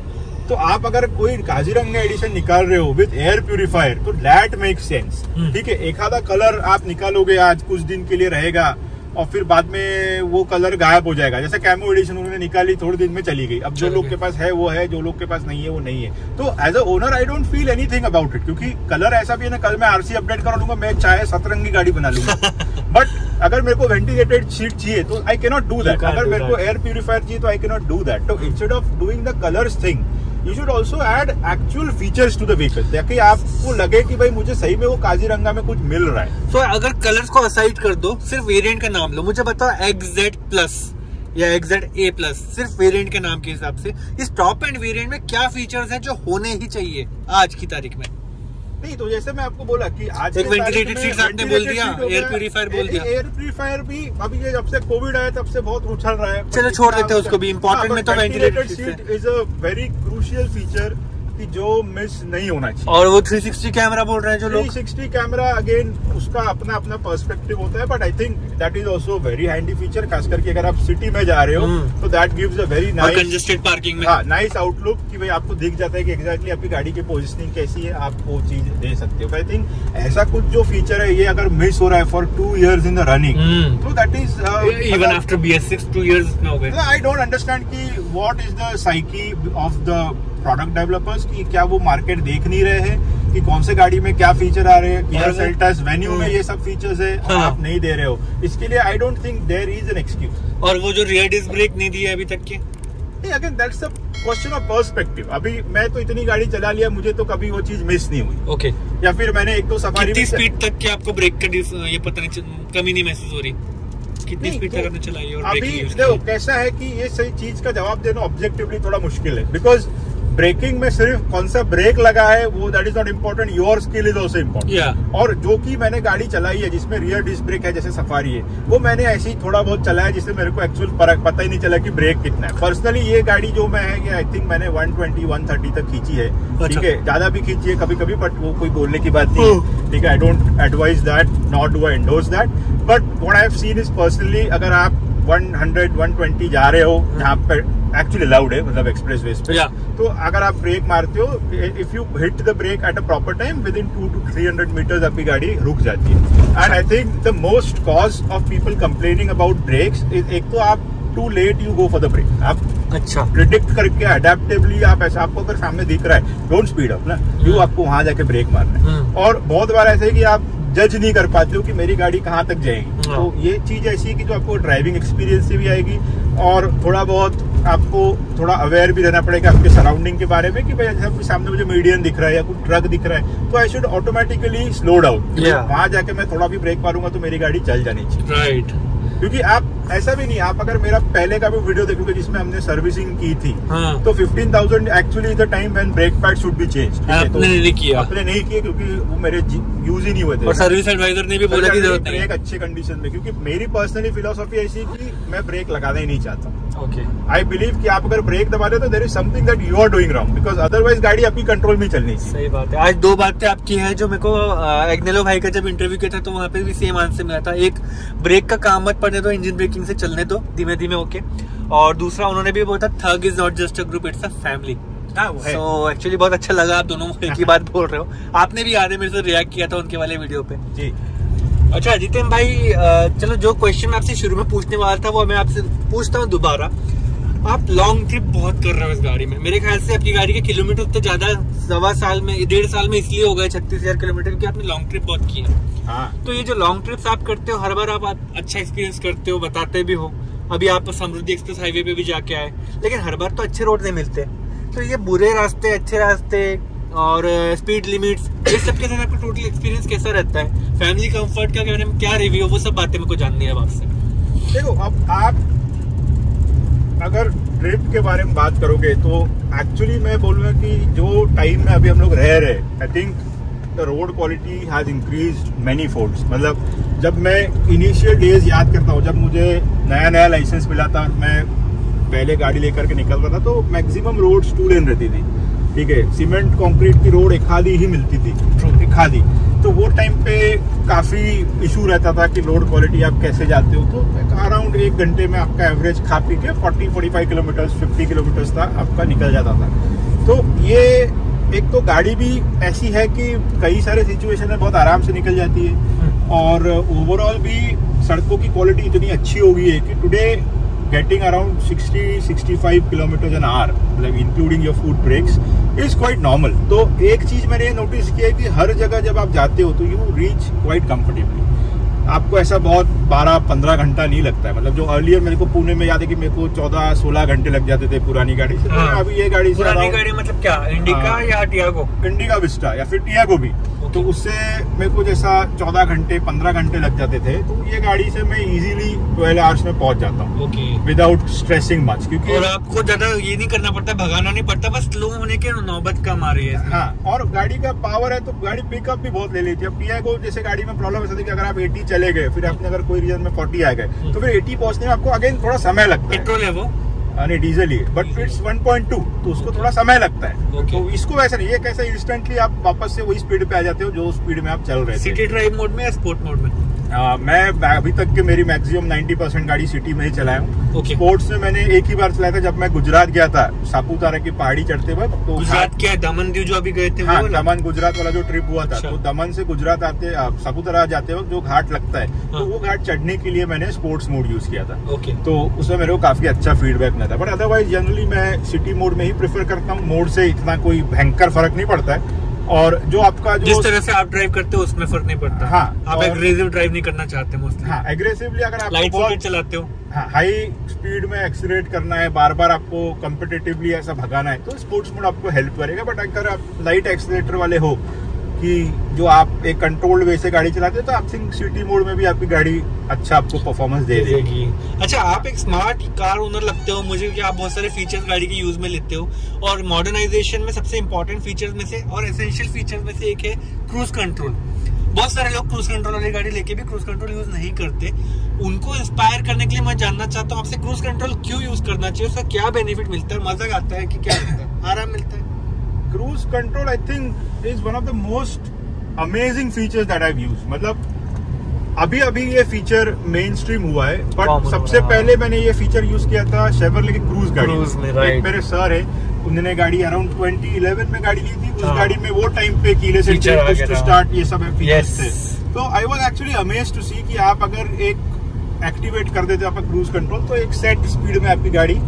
तो आप अगर कोई काजीरंगा एडिशन निकाल रहे हो विद एयर प्यूरिफायर, तो दैट मेक्स सेंस, ठीक है। एक आधा कलर आप निकालोगे, आज कुछ दिन के लिए रहेगा और फिर बाद में वो कलर गायब हो जाएगा। जैसे कैमो एडिशन उन्होंने निकाली, थोड़े दिन में चली गई। अब जो लोग के पास है वो है, जो लोग के पास नहीं है वो नहीं है। तो as a owner I don't feel anything about it, क्योंकि कलर ऐसा भी है ना, कल मैं आरसी अपडेट करा लूंगा, मैं चाहे सतरंगी गाड़ी बना लूंगा बट अगर मेरे को वेंटिलेटेड सीट चाहिए तो आई कैनॉट डू दैट। अगर मेरे को एयर प्यूरिफायर चाहिए तो आई कैनॉट डू दैट। तो instead of doing the colours thing, You should also add actual features to the vehicle, ताकि आपको लगे कि भाई मुझे सही में वो काजीरंगा में कुछ मिल रहा है। So, अगर कलर्स को असाइड कर दो, सिर्फ वेरिएंट का नाम लो, मुझे बताओ XZ Plus या XZA Plus, सिर्फ वेरिएंट के नाम के हिसाब से इस टॉप एंड वेरिएंट में क्या फीचर्स हैं जो होने ही चाहिए आज की तारीख में? नहीं, तो जैसे मैं आपको बोला कि आज एक वेंटिलेटेड सीट आपने बोल दिया, एयर प्यूरिफायर बोल दिया। एयर प्यूरिफायर भी अभी ये जब से कोविड आया तब से बहुत उछल रहा है। चलो छोड़ देते हैं उसको भी, इंपॉर्टेंट में तो ventilated seat is a very crucial feature कि जो मिस नहीं होना चाहिए। और वो 360 कैमरा बोल रहे हैं जो लोग, 360 कैमरा अगेन उसका अपना अपना पर्सपेक्टिव होता है, but I think that is also very handy feature, खास करके अगर आप सिटी में जा रहे हो तो that gives a very nice congested parking में नाइस आउटलुक कि भाई आपको दिख जाता है कि एग्जैक्टली आपकी गाड़ी की पोजीशनिंग कैसी है, आप वो चीज दे सकते हो। आई थिंक ऐसा कुछ जो फीचर है ये अगर मिस हो रहा है for 2 years in the running, तो that is even after BS6 2 years में हो गए। आई डोंट अंडरस्टैंड कि what is the psyche of the product developers, कि क्या वो मार्केट देख नहीं रहे हैं कि कौन से गाड़ी में क्या फीचर आ रहे हैं। किया सेल्टॉस वेन्यू में ये सब फीचर्स है और आप नहीं दे रहे हो, इसके लिए I don't think there is an excuse. और वो जो रियर डिस्क ब्रेक नहीं दिया अभी तक के, again that's a question of perspective. अभी मैं तो इतनी गाड़ी चला लिया, मुझे तो कभी वो चीज मिस नहीं हुई। ओके। या फिर मैंने एक दो सफारी कितनी स्पीड तक के आपको ब्रेक का ये पता नहीं, कमी नहीं महसूस हो रही? कितनी स्पीड तक आपने चलाई और अभी देखो कैसा है कि ये सही चीज का जवाब देना ऑब्जेक्टिवली थोड़ा मुश्किल है, बिकॉज ब्रेकिंग में सिर्फ कौन सा ब्रेक लगा है वो that is not important, your skill is also important. और जो कि मैंने गाड़ी चलाई है जिसमें रियर डिस्क ब्रेक है, जैसे सफारी है, वो मैंने ऐसे ही थोड़ा बहुत चलाया जिससे मेरे को एक्चुअल फर्क पता ही नहीं चला कि ब्रेक कितना है। पर्सनली ये गाड़ी जो मैं है, आई थिंक मैंने 120-130 तक खींची है, ठीक है, ज्यादा भी खींची है कभी कभी, बट वो कोई बोलने की बात नहीं है, ठीक है। I don't advise that, not do I endorse that, but what I have seen is personally अगर आप 100-120 जा रहे हो जहाँ पे एक्चुअली अलाउड है, मतलब एक्सप्रेस वेज पे, तो अगर आप ब्रेक मारते हो, if you hit the brake at a proper time, within 200-300 meters आपकी गाड़ी रुक जाती है। And I think the most cause of people complaining about brakes, एक तो आप too late you go for the brake, आप अच्छा प्रिडिक्ट करके अडेप्टिवली आप ऐसा, आपको अगर सामने दिख रहा है डोंट स्पीड अप ना, यू आपको वहां जाके ब्रेक मारना है। और बहुत बार ऐसा है कि आप जज नहीं कर पाते हो कि मेरी गाड़ी कहाँ तक जाएगी। तो ये चीज ऐसी है कि जो आपको ड्राइविंग एक्सपीरियंस से भी आएगी और थोड़ा बहुत आपको थोड़ा अवेयर भी रहना पड़ेगा आपके सराउंडिंग के बारे में कि भाई जैसे सामने मुझे मीडियन दिख रहा है या कोई ट्रक दिख रहा है, तो I should automatically slow down, वहां जाके मैं थोड़ा भी ब्रेक मारूंगा तो मेरी गाड़ी चल जानी चाहिए। राइट। क्योंकि आप ऐसा भी नहीं, आप अगर मेरा पहले का भी वीडियो देखोगे जिसमें हमने सर्विसिंग की थी, तो 15,000 actually the time when brake pad should be changed. आपने नहीं किया क्योंकि वो मेरे यूज ही नहीं हुए थे, और सर्विस एडवाइजर ने भी बोला कि जरूरत नहीं है ब्रेक अच्छे कंडीशन में, क्योंकि मेरी पर्सनली फिलोसॉफी ऐसी कि मैं ब्रेक लगाना ही नहीं चाहता। ओके। आई बिलीव कि आप अगर ब्रेक दबा रहे हो तो there is something that you are doing wrong, because otherwise गाड़ी आपकी कंट्रोल में चलनी चाहिए। सही बात है। आज दो बातें आपकी हैं जो मेरे को एग्नेलो भाई का जब इंटरव्यू किया था तो वहाँ पे भी सेम आंसर मिला था। एक, ब्रेक का काम मत पड़ने दो, इंजन ब्रेकिंग से चलने दो धीमे धीमे, ओके। और दूसरा उन्होंने भी बोला था, thug is not just a group, it's a family. हाँ, वो है। तो एक्चुअली बहुत अच्छा लगा, आप दोनों एक ही बात बोल रहे हो। आपने भी आधे मेरे से रिएक्ट किया था उनके वाले वीडियो पे जी। अच्छा जितेन भाई, चलो जो क्वेश्चन मैं आपसे शुरू में पूछने वाला था वो मैं आपसे पूछता हूँ दोबारा। आप लॉन्ग ट्रिप बहुत कर रहे हो इस गाड़ी में, मेरे ख्याल से आपकी गाड़ी के किलोमीटर तो ज्यादा 1.5 साल में इसलिए हो गए 36,000 किलोमीटर, क्योंकि आपने लॉन्ग ट्रिप बहुत की है। हाँ। तो ये जो लॉन्ग ट्रिप्स आप करते हो, हर बार आप अच्छा एक्सपीरियंस करते हो, बताते भी हो। अभी आप समृद्धि एक्सप्रेस हाईवे पे भी जाके आए, लेकिन हर बार तो अच्छे रोड नहीं मिलते। तो ये बुरे रास्ते, अच्छे रास्ते और स्पीड लिमिट्स, ये सब के साथ आपका टोटल एक्सपीरियंस कैसा रहता है? फैमिली कंफर्ट का बारे में क्या रिव्यू, वो सब बातें मेरे को जाननी है आपसे। देखो, अब आप अगर ट्रिप के बारे में बात करोगे तो एक्चुअली मैं बोलूँगा कि जो टाइम में अभी हम लोग रह रहे, आई think the road quality has increased many folds. मतलब जब मैं इनिशियल डेज याद करता हूँ, जब मुझे नया लाइसेंस मिला था, मैं पहले गाड़ी लेकर के निकल रहा था, तो मैक्सिमम रोड्स 2 लेन रहती थी, ठीक है। सीमेंट कंक्रीट की रोड एक आधी ही मिलती थी, एक आधी। तो वो टाइम पे काफी इशू रहता था कि रोड क्वालिटी आप कैसे जाते हो। तो अराउंड 1 घंटे में आपका एवरेज खा पी के 40-45 किलोमीटर 50 किलोमीटर तक आपका निकल जाता था। तो ये एक तो गाड़ी भी ऐसी है कि कई सारे सिचुएशन में बहुत आराम से निकल जाती है, और ओवरऑल भी सड़कों की क्वालिटी इतनी अच्छी हो गई है कि today getting around 60-65 kilometers an hour, like including your foot brakes, is quite normal. तो एक चीज मैंने ये नोटिस किया है कि हर जगह जब आप जाते हो तो you reach quite comfortably. आपको ऐसा बहुत 12-15 घंटा नहीं लगता है। मतलब जो अर्लियर मेरे को पुणे में याद है कि मेरे को 14-16 घंटे लग जाते थे पुरानी गाड़ी से। हाँ। अभी ये गाड़ी से पुरानी गाड़ी मतलब क्या, इंडिका या टियागो? इंडिका विस्टा या फिर टियागो भी। तो उससे मेरे को जैसा 14 घंटे 15 घंटे लग जाते थे, तो ये गाड़ी से मैं इजीली 12 आवर्स में पहुंच जाता हूँ विदाउट स्ट्रेसिंग मच। क्योंकि और आपको ज्यादा ये नहीं करना पड़ता, भगाना नहीं पड़ता, बस स्लो होने के नौबत कम आ रही है। हाँ, और गाड़ी का पावर है तो गाड़ी पिकअप भी बहुत ले लेती है। अब टियागो जैसे गाड़ी में प्रॉब्लम ऐसा थी कि अगर आप 80 चले गए, फिर आपने अगर कोई रीजन में 40 आ गए, तो फिर 80 पहुंचने में आपको अगेन थोड़ा समय लगता है। पेट्रोल है वो, नहीं डीजल ही, बट इट्स 1.2, तो उसको थोड़ा समय लगता है। तो इसको वैसा नहीं है, कैसे इंस्टेंटली आप वापस से वही स्पीड पे आ जाते हो जो स्पीड में आप चल रहे थे। सिटी ड्राइव मोड में या स्पोर्ट मोड में? मैं अभी तक के मेरी मैक्सिमम 90% गाड़ी सिटी में ही चलाया हूँ। स्पोर्ट्स में मैंने एक ही बार चलाया था, जब मैं गुजरात गया था सापुतारा की पहाड़ी चढ़ते वक्त। तो गुजरात क्या, दमन दीव जो अभी गए थे? हाँ, दमन गुजरात वाला जो ट्रिप हुआ था। तो दमन से गुजरात आते सापुतारा जाते वक्त जो घाट लगता है, तो वो घाट चढ़ने के लिए मैंने स्पोर्ट्स मोड यूज किया था। तो उसमें मेरे को काफी अच्छा फीडबैक मिला था। बट अदरवाइज जनरली मैं सिटी मोड में ही प्रेफर करता हूँ। मोड से इतना कोई भयंकर फर्क नहीं पड़ता है, और जो आपका जो जिस तरह से आप ड्राइव करते हो उसमें फर्क नहीं पड़ता। हाँ, आप एग्रेसिव ड्राइव नहीं करना चाहते मोस्टली। हाँ, एग्रेसिवली अगर आप लाइट स्पीड चलाते हो, हाँ, हाई स्पीड में एक्सीलरेट करना है, बार बार आपको कम्पिटिटिवली ऐसा भगाना है, तो स्पोर्ट्स मोड आपको हेल्प करेगा। बट अगर आप लाइट एक्सीलरेटर वाले हो कि जो आप एक कंट्रोल्ड वे से गाड़ी चलाते हो, तो आप थिंक सिटी मोड में भी आपकी गाड़ी अच्छा आपको परफॉर्मेंस दे देगी। अच्छा, आप एक स्मार्ट कार ओनर लगते हो मुझे, कि आप बहुत सारे फीचर्स गाड़ी के यूज में लेते हो, और मॉडर्नाइजेशन में सबसे इंपॉर्टेंट फीचर्स में से और एसेंशियल फीचर्स में से एक है क्रूज कंट्रोल। बहुत सारे लोग क्रूज कंट्रोल वाली गाड़ी लेके भी क्रूज कंट्रोल यूज नहीं करते। उनको इंस्पायर करने के लिए मैं जानना चाहता हूँ आपसे, क्रूज कंट्रोल क्यों यूज करना चाहिए, उसका क्या बेनिफिट मिलता है, मजा आता है कि क्या मिलता है, आराम मिलता है? Cruise control I think is one of the most amazing features that I use. मतलब अभी ये फीचर मेन स्ट्रीम हुआ है, बट सबसे पहले मैंने ये फीचर यूज किया था शेवरले की क्रूज गाड़ी में। एक मेरे सर है, उन्होंने गाड़ी अराउंड 2011 में गाड़ी ली थी। उस गाड़ी में वो टाइम पे कीलेस एंट्री टू स्टार्ट ये सब फीचर्स थे। तो I was actually amazed to see कि आप अगर एक एक्टिवेट कर देते हो आपका क्रूज कंट्रोल, तो एक सेट स्पीड में आपकी गाड़ी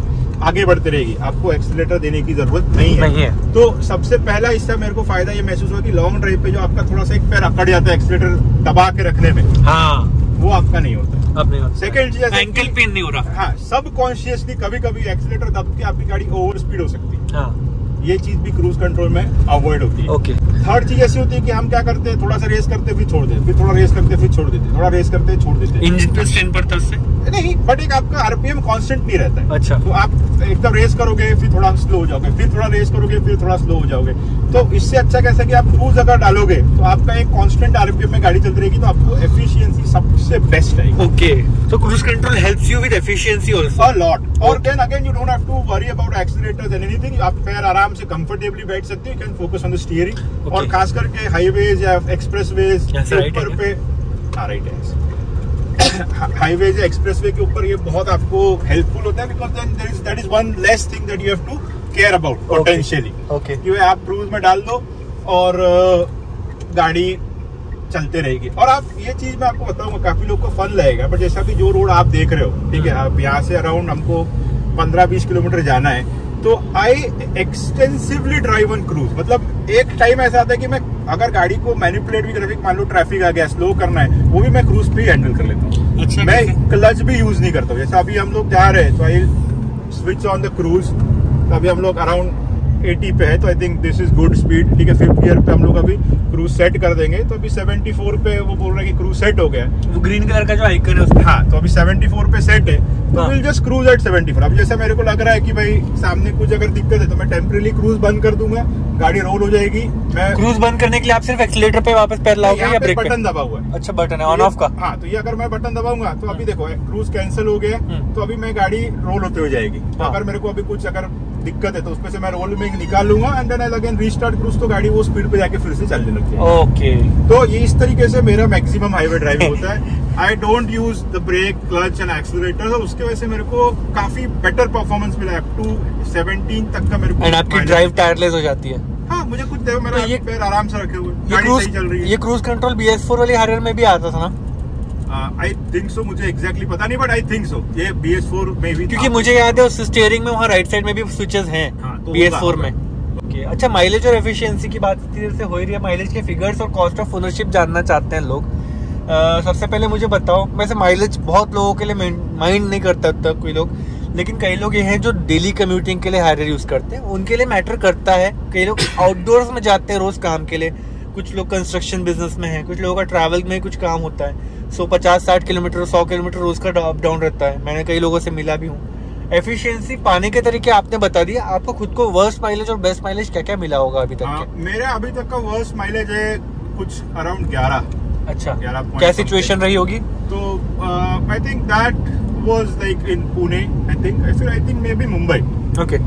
आगे बढ़ती रहेगी, आपको एक्सीलरेटर देने की जरूरत नहीं है। तो सबसे पहला इससे मेरे को फायदा ये महसूस हुआ कि लॉन्ग ड्राइव पे जो आपका थोड़ा सा एक पैर अकड़ जाता है एक्सीलरेटर दबा के रखने में, हाँ, वो आपका नहीं होता। अब नहीं होता। सेकंड चीज, एंकल पेन नहीं हो रहा। हाँ, सब कॉन्शियसली कभी कभी एक्सीलरेटर दब के आपकी गाड़ी ओवर स्पीड हो सकती है। हाँ, ये चीज भी क्रूज कंट्रोल में अवॉइड होती है। थर्ड चीज ऐसी होती है कि हम क्या करते हैं, थोड़ा सा रेस करते फिर छोड़ देते, फिर थोड़ा रेस करते फिर छोड़ देते, थोड़ा रेस करते छोड़ देते। इंजन पे स्ट्रेन पड़ता है उससे? नहीं, बट एक आपका आरपीएम कांस्टेंट नहीं रहता है। अच्छा। तो आप एकदम रेस करोगे फिर थोड़ा स्लो हो जाओगे, फिर थोड़ा रेस करोगे फिर थोड़ा स्लो हो जाओगे। तो इससे अच्छा कैसा कि आप क्रूज अगर डालोगे तो आपका एक कांस्टेंट आरपीएम में गाड़ी चलती रहेगी, तो आपको एफिशिएंसी सबसे बेस्ट है। ओके, तो cruise control helps you with efficiency also a lot. और then again you don't have to worry about accelerators and anything. आप पैर आराम से कंफर्टेबली बैठ सकते हो, you can focus on the steering. और खास करके हाईवेज या एक्सप्रेसवेज के ऊपर पे, राइट है, हाईवे या एक्सप्रेसवे के ऊपर ये बहुत आपको हेल्पफुल होता है, because then that is one less thing that you have to care about potentially. Okay कि आप क्रूज में डाल दो और गाड़ी चलते रहेगी। और आप ये चीज मैं आपको बताऊंगा, काफी लोग को फन लगेगा, बट जैसा कि जो रोड आप देख रहे हो, ठीक है, आप यहाँ से अराउंड हमको 15-20 किलोमीटर जाना है, तो आई एक्सटेंसिवली ड्राइव ऑन क्रूज। मतलब एक टाइम ऐसा आता है कि मैं अगर गाड़ी को मैनिपुलेट भी कर, मान लो ट्रैफिक आ गया, स्लो करना है, वो भी मैं क्रूज पे ही हैंडल कर लेता हूँ। अच्छा, मैं क्लच भी यूज नहीं करता हूँ। जैसे अभी हम लोग जा रहे हैं तो I switch on the cruise, तो अभी हम लोग अराउंड 80 पे है, तो I think this is good speed, ठीक है। 5th गियर पे हम लोग अभी क्रूज सेट कर देंगे, तो अभी 74 पे वो बोल रहे हैं कि क्रूज सेट हो गया है। वो ग्रीन कलर का जो आइकन है उसमें, हाँ, तो अभी 74 पे सेट है, तो हाँ। Will just cruise at 74। अब जैसे मेरे को लग रहा है कि भाई सामने कुछ अगर दिक्कत है तो मैं टेम्परेरी क्रूज बंद कर दूंगा, गाड़ी रोल हो जाएगी। मैं क्रूज बंद करने के लिए आप सिर्फ एक्सीलेटर पे वापस पैर लाओगे या ब्रेक पे? बटन दबा हुआ है। अच्छा, बटन है ऑन ऑफ का। हाँ, तो ये अगर मैं बटन दबाऊंगा तो अभी देखो क्रूज कैंसिल हो गया, तो अभी मैं गाड़ी रोल होते हुए जाएगी। तो अगर मेरे को अभी कुछ अगर दिक्कत है तो उसमें से मैं रोल में निकाल लूंगा and then I again restart cruise, तो गाड़ी वो स्पीड पे जाके फिर से चलने लगती है। ओके, तो ये इस तरीके से मेरा मैक्सिमम हाईवे ड्राइविंग होता है। I don't use the brake, clutch and accelerator, तो उसके वजह से मेरे को काफी बेटर परफॉर्मेंस मिला है। अप टू 17 तक का मेरे को। एंड आपकी ड्राइव टायरलेस हो जाती है। हाँ, मुझे कुछ देखो, मेरा तो ये पैर आराम से रखे हुए, ये गाड़ी सही चल रही है। ये क्रूज कंट्रोल BS4 वाली हारियर में भी आता था ना? आई थिंक सो, मुझे एग्जैक्टली पता नहीं, बट आई थिंक सो ये BS4 में भी, क्योंकि मुझे याद है उस स्टीयरिंग में वहाँ राइट साइड में भी स्विचेस हैं। हाँ, तो BS4 होगा। में। ओके, अच्छा, माइलेज और एफिशिएंसी की बात इतनी देर से हो ही रही है, माइलेज के फिगर्स और कॉस्ट ऑफ ओनरशिप जानना चाहते हैं लोग। सबसे पहले मुझे बताओ, वैसे माइलेज बहुत लोगों के लिए माइंड नहीं करता तब कोई लोग, लेकिन कई लोग ये हैं जो डेली कम्यूटिंग के लिए हायरर यूज करते हैं, उनके लिए मैटर करता है। कई लोग आउटडोर्स में जाते हैं रोज काम के लिए, कुछ लोग कंस्ट्रक्शन बिजनेस में हैं, कुछ लोगों का ट्रैवल में कुछ काम होता है। 50-60 किलोमीटर 100 किलोमीटर रोज का अप डाउन रहता है। मैंने कई लोगों से मिला भी हूँ। एफिशिएंसी पाने के तरीके आपने बता दिया, आपको खुद को वर्स्ट माइलेज और बेस्ट माइलेज क्या क्या मिला होगा अभी तक के? मेरे अभी तक का वर्स्ट माइलेज है कुछ अराउंड 11। अच्छा, 11 क्या सिचुएशन रही होगी? तो I think that was like in Pune, I think may be Mumbai. Okay,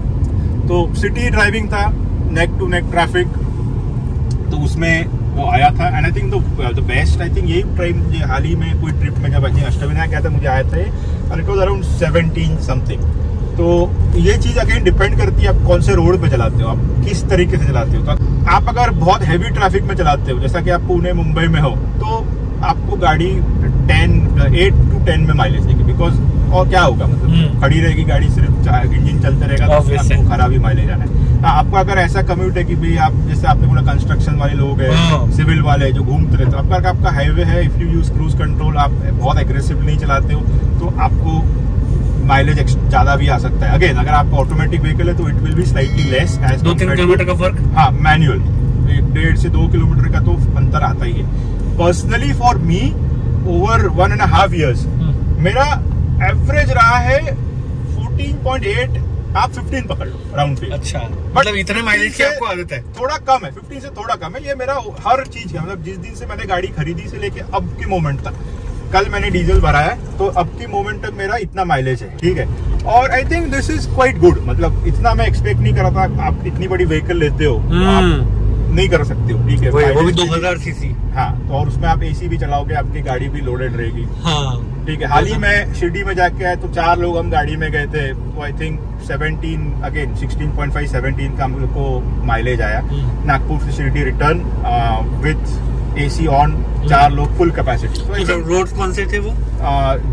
तो सिटी ड्राइविंग था, नेक टू नेक ट्रैफिक, तो उसमें वो आया था। And I think the best, I think यही ट्रेन हाल ही में कोई ट्रिप में जब अष्टविनायक गया था, मुझे आया था, और इट वाज अराउंड 17 समथिंग। तो ये चीज अगेन डिपेंड करती है आप कौन से रोड पे चलाते हो, आप किस तरीके से चलाते हो। तो आप अगर बहुत हैवी ट्रैफिक में चलाते हो, जैसा कि आप पुणे मुंबई में हो, तो आपको गाड़ी 8 to 10 में माइलेज देगी, बिकॉज और क्या होगा, मतलब खड़ी रहेगी गाड़ी, सिर्फ इंजन चलते रहेगा, तो आपको खराब ही माइलेज आना है। आपका अगर ऐसा कम्यूट है कि भाई आप, जैसे आपने बोला कंस्ट्रक्शन वाले लोग हैं, सिविल वाले जो घूमते रहते हो, आपका हाईवे है, if you use cruise control, आप बहुत एग्रेसिव नहीं चलाते हो, तो आपको माइलेज ज्यादा भी आ सकता है। अगेन अगर आपका ऑटोमेटिक व्हीकल है तो it will be slightly less as 2-3 kilometre का फर्क। हाँ, मैनुअल 1.5 से 2 किलोमीटर का तो अंतर आता ही है। Personally for me over 1.5 years मेरा एवरेज रहा है 14.8, आप 15 पकड़ लो राउंड पे। अच्छा, मतलब इतने माइलेज की आपको आदत है? थोड़ा कम है, 15 से थोड़ा कम है। ये मेरा हर चीज है, मतलब जिस दिन से मैंने गाड़ी खरीदी से लेके अब के मोमेंट तक, कल मैंने डीजल भरा है तो अब की मोमेंट तक मेरा इतना माइलेज है, ठीक है। और I think this is quite good, मतलब इतना मैं एक्सपेक्ट नहीं कर रहा था। आप इतनी बड़ी व्हीकल लेते हो, आप नहीं कर सकते हो, ठीक है, वो भी 2000 सीसी। हाँ, तो और उसमें आप एसी भी चलाओगे, आपकी गाड़ी भी लोडेड रहेगी। हाँ, ठीक है। हाल ही में शिरडी में जाके आए तो 4 लोग हम गाड़ी में गए थे, तो आई थिंक 16.5-17 का हम लोग को माइलेज आया। नागपुर से Shirdi return with AC on, 4 लोग फुल कैपेसिटी। तो रोड कौन से थे वो?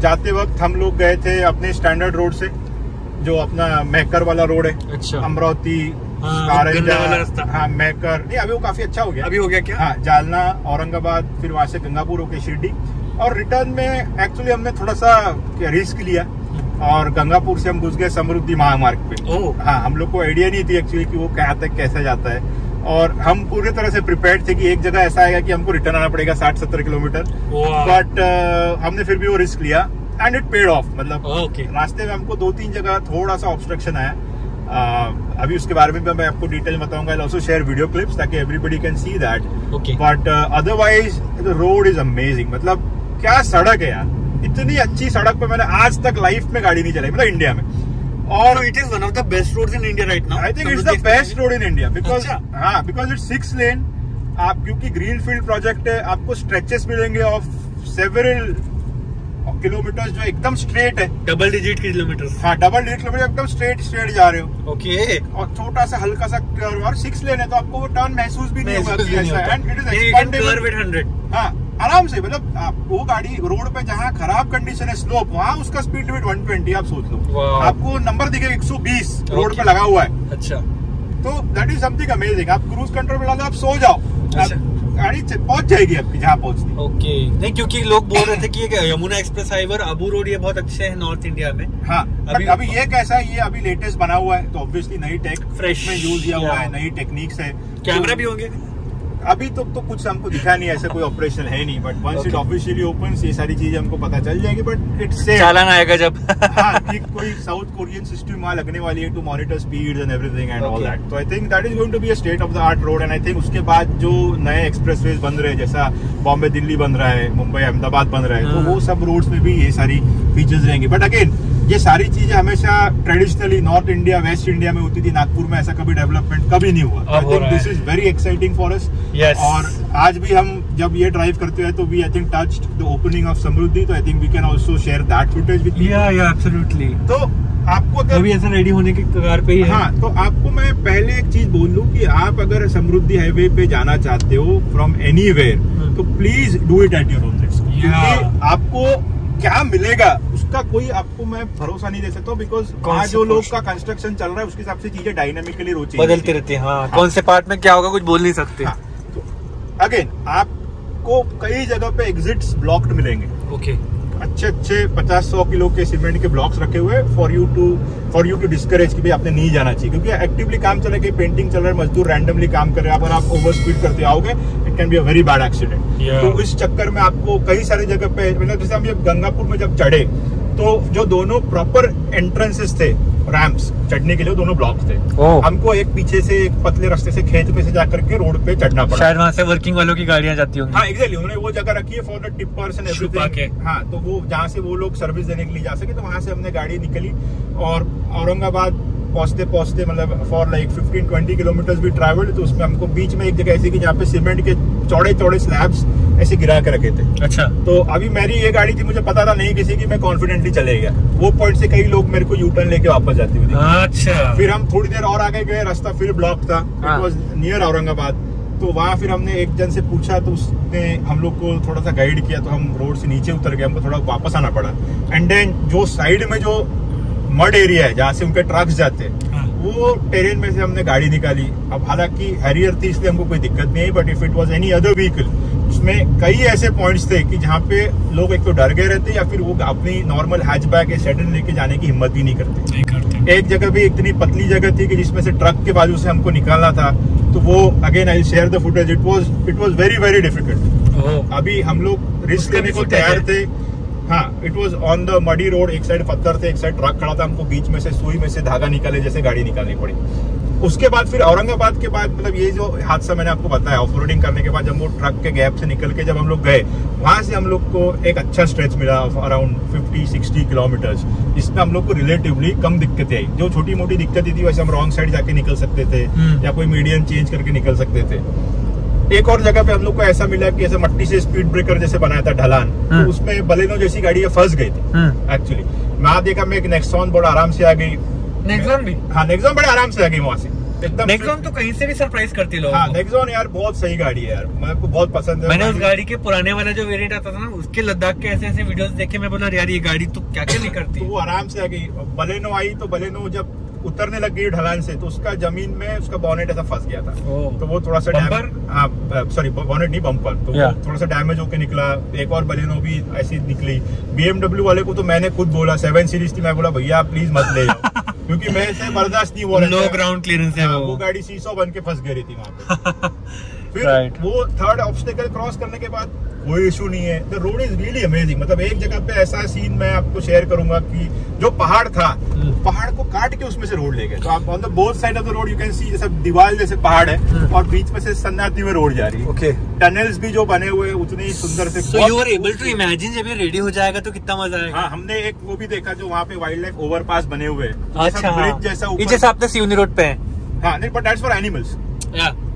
जाते वक्त हम लोग गए थे अपने स्टैंडर्ड रोड से, जो अपना मैकर वाला रोड है। अच्छा, अमरावती, हाँ मैकर, नहीं अभी वो काफी अच्छा हो गया। अभी हो गया क्या? हाँ, जालना, औरंगाबाद, फिर वहां से गंगापुर होके शिरडी, और रिटर्न में एक्चुअली हमने थोड़ा सा रिस्क लिया और गंगापुर से हम घुस गए समृद्धि महामार्ग पे। हाँ, हम लोग को आइडिया नहीं थी एक्चुअली कि वो कहाँ तक कैसे जाता है, और हम पूरी तरह से प्रिपेयर्ड थे कि एक जगह ऐसा आएगा कि हमको रिटर्न आना पड़ेगा 60-70 किलोमीटर, बट हमने फिर भी वो रिस्क लिया एंड इट पेड ऑफ। मतलब रास्ते में हमको 2-3 जगह थोड़ा सा ऑब्स्ट्रक्शन आया। अभी उसके बारे में भी मैं आपको डिटेल बताऊंगा। I also share video clips ताकि everybody can see that. But otherwise the road is amazing. मतलब क्या सड़क है यार, इतनी अच्छी सड़क पे मैंने आज तक लाइफ में गाड़ी नहीं चलाई, मतलब इंडिया में। और it is one of the best roads in India right now. I think it's the best road in India because हाँ, बिकॉज इट्स 6 लेन। आप क्योंकि ग्रीन फील्ड प्रोजेक्ट है, आपको स्ट्रेचेस मिलेंगे ऑफ सेवरल किलोमीटर जो एकदम स्ट्रेट है, double digit kilometre. हाँ डबल डिजिट किलोमीटर एकदम स्ट्रेट जा रहे हो। ओके। और छोटा सा हल्का सा कर्व और 6 लेन है तो आपको वो टर्न महसूस भी नहीं होगा। And it is expendable 100। हाँ आराम से, मतलब आप वो गाड़ी रोड पे जहाँ खराब कंडीशन है स्लोप, वहाँ उसका स्पीड लिमिट 120 आप सोच लो। आपको नंबर दिखेगा 120 रोड पे लगा हुआ है। अच्छा, तो दैट इज समथिंग अमेजिंग। आप क्रूज कंट्रोल में लगा, आप सो जाओ, गाड़ी पहुंच जाएगी आपकी जहाँ पहुंचनी। ओके। नहीं, क्योंकि लोग बोल रहे थे कि ये Yamuna express highway, Abu road ये बहुत अच्छे हैं नॉर्थ इंडिया में। हाँ अभी ये कैसा है, ये अभी लेटेस्ट बना हुआ है तो ऑब्वियसली नई टेक फ्रेश में यूज किया हुआ है, नई टेक्निक्स है। कैमरा भी होंगे अभी तो कुछ हमको दिखा नहीं, ऐसा कोई ऑपरेशन है नहीं, but once it officially open ये सारी चीजें हमको पता चल जाएगी। बट इट्स चालान आएगा जब हाँ कि कोई साउथ कोरियन सिस्टम वहाँ लगने वाली है to monitor speeds and everything and all that. तो I think that is going to be a state of the art road. And I think उसके बाद जो नए एक्सप्रेसवेज बन रहे हैं, जैसा बॉम्बे दिल्ली बन रहा है, मुंबई अहमदाबाद बन रहा है, तो वो सब रोड्स में भी ये सारी फीचर्स रहेंगी। बट अगेन ये सारी चीजें हमेशा traditionally north India waste India में होती थी, नागपुर में ऐसा कभी डेवलपमेंट कभी नहीं हुआ। I think this is very exciting for us. और आज भी हम जब ये ड्राइव करते हैं तो we I think touched the opening of Samruddhi, तो I think we can also share that footage with you. या एब्सोल्युटली। तो आपको अगर अभी ऐसा रेडी होने के कगार पे ही है। हाँ, तो आपको मैं पहले एक चीज बोल दूं कि आप अगर समृद्धि हाईवे पे जाना चाहते हो फ्रॉम एनीवेयर, तो please do it at your own risk. क्योंकि आपको क्या मिलेगा उसका कोई आपको मैं भरोसा नहीं दे सकता हूँ, बिकॉज वहाँ जो लोग का कंस्ट्रक्शन चल रहा है उसके हिसाब से चीजें डायनामिकली रोज बदलती रहती है। हाँ, कौन से पार्ट में क्या होगा कुछ बोल नहीं सकते। हाँ, तो अगेन आपको कई जगह पे एग्जिट्स ब्लॉक्ड मिलेंगे। ओके। अच्छे 50-100 किलो के सीमेंट के ब्लॉक्स रखे हुए फॉर यू टू डिस्करेज कि भाई आपने नहीं जाना चाहिए, क्योंकि एक्टिवली काम चल रहा है, पेंटिंग चल रहा है, मजदूर रैंडमली काम कर रहे हैं, अगर आप ओवर स्पीड करते आओगे it can be a very bad accident. तो इस चक्कर में आपको कई सारी जगह पे, मतलब जैसे हम जब गंगापुर में जब चढ़े तो जो दोनों प्रॉपर एंट्रेंसेस थे रैम्प्स चढ़ने के लिए, दोनों ब्लॉक थे। हमको एक पीछे से एक पतले रास्ते से खेत में से जाकर के रोड पे चढ़ना पड़ा। शायद वहाँ से वर्किंग वालों की गाड़ियाँ जाती होंगी। हाँ एग्जैक्टली, उन्होंने वो जगह रखी है for the tippers and everything. हाँ, तो वो जहाँ से वो लोग सर्विस देने के लिए जा सके, तो वहां से हमने गाड़ी निकली और औरंगाबाद पहुंचते मतलब फॉर लाइक 15-20 किलोमीटर भी ट्रैवल्ड। तो उसमें हमको बीच में एक जगह ऐसी कि जहाँ पे सीमेंट के चौड़े स्लैब्स ऐसे गिरा के रखे थे। अच्छा। तो अभी मेरी ये गाड़ी थी, मुझे पता था नहीं किसी की, मैं कॉन्फिडेंटली चले गया। वो पॉइंट से कई लोग मेरे को यूटर्न लेके वापस जाते हुए। अच्छा। फिर हम थोड़ी देर और आगे गए, रास्ता फिर ब्लॉक था, इट वाज नियर औरंगाबाद। तो वहाँ फिर हमने एक जन से पूछा, तो उसने हम लोग को थोड़ा सा गाइड किया, तो हम रोड से नीचे उतर गए, हमको थोड़ा वापस आना पड़ा। एंड देन जो साइड में जो मड एरिया है जहाँ से उनके ट्रक्स जाते हैं, वो टेरेन में से हमने गाड़ी निकाली। अब हालांकि हैरियर थी इसलिए हमको कोई दिक्कत नहीं है, but if it was any other vehicle, उसमें कई ऐसे पॉइंट्स थे कि जहाँ पे लोग एक तो डर गए रहते, या फिर वो अपनी नॉर्मल हैचबैक या सेडन लेके जाने की हिम्मत भी नहीं करते। एक जगह भी इतनी पतली जगह थी कि जिसमें से ट्रक के बाजू से हमको निकालना था, तो वो again I share the footage, it was very very difficult. अभी हम लोग रिस्क लेने को तैयार थे। हाँ, it was on the muddy road, एक साइड पत्थर थे, एक साइड ट्रक खड़ा था, हमको बीच में से सुई में से धागा निकाले जैसे गाड़ी निकालनी पड़ी। उसके बाद फिर औरंगाबाद के बाद, मतलब ये जो हादसा मैंने आपको बताया, ऑफ रोडिंग करने के बाद जब वो ट्रक के गैप से निकल के जब हम लोग गए, वहां से हम लोग को एक अच्छा स्ट्रेच मिला अराउंड 50-60 किलोमीटर्स, जिसमें हम लोग को रिलेटिवली कम दिक्कतें आई। जो छोटी मोटी दिक्कतें थी वैसे हम रॉन्ग साइड जाके निकल सकते थे, या कोई मीडियम चेंज करके निकल सकते थे। एक और जगह पे हम लोग को ऐसा मिला कि ऐसे मट्टी से स्पीड ब्रेकर जैसे बनाया था ढलान, तो उसमें बलेनो जैसी गाड़ी फंस गई थी एक्चुअली। मैं देखा, मैं एक नेक्सॉन बड़ा आराम से आ गई। नेक्सॉन भी? हाँ, नेक्सॉन बड़े आराम से आ गई वहां से एकदम। नेक्सॉन तो कहीं से भी सरप्राइज करती लोगों को। हाँ, नेक्सॉन यार बहुत सही गाड़ी है यार, मेरे को बहुत पसंद है। मैंने उस गाड़ी के पुराने वाला जो वेरिएंट आता था ना, उसके लद्दाख के ऐसे वीडियोस देखे, मैं बोला यार ये गाड़ी तो क्या क्या नहीं करती। तो वो आराम से आ गई। बलेनो आई, तो बलेनो जब उतरने लग गई ढलान से, तो उसका जमीन में उसका बॉनेट ऐसा फंस गया था। तो वो थोड़ा सा सॉरी बॉनेट नहीं, बम्पर, तो थोड़ा सा डैमेज होके निकला। एक और बलेनो भी ऐसी निकली। BMW वाले को तो मैंने खुद बोला, 7 सीरीज थी, मैं बोला भैया प्लीज मत ले क्योंकि मैं इसे बर्दाश्त नहीं हो रहा, नो ग्राउंड क्लियरेंस है। वो गाड़ी सीसो बन के फंस गई थी वहां पे। फिर वो थर्ड ऑब्स्टेकल क्रॉस करने के बाद कोई इशू नहीं है। The road is really amazing. मतलब एक जगह पे ऐसा सीन मैं आपको शेयर करूंगा कि जो पहाड़ था, पहाड़ को काट के उसमें से रोड ले गए। तो आप on the both side of the road you can see, जैसे दीवार जैसे पहाड़ है और बीच में से सन्नाटी हुए रोड जा रही है। ओके। टनल्स भी जो बने हुए उतने ही सुंदर से। So you are able to imagine जब ये रेडी हो जाएगा तो कितना मजा आएगा। हाँ, हमने एक वो भी देखा जो वहाँ पे वाइल्ड लाइफ ओवरपास बने हुए हैं। अच्छा, ब्रिज जैसा ऊपर, जैसे आपने सिवनी रोड पे है। हाँ नहीं, बट दैट्स फॉर एनिमल्स।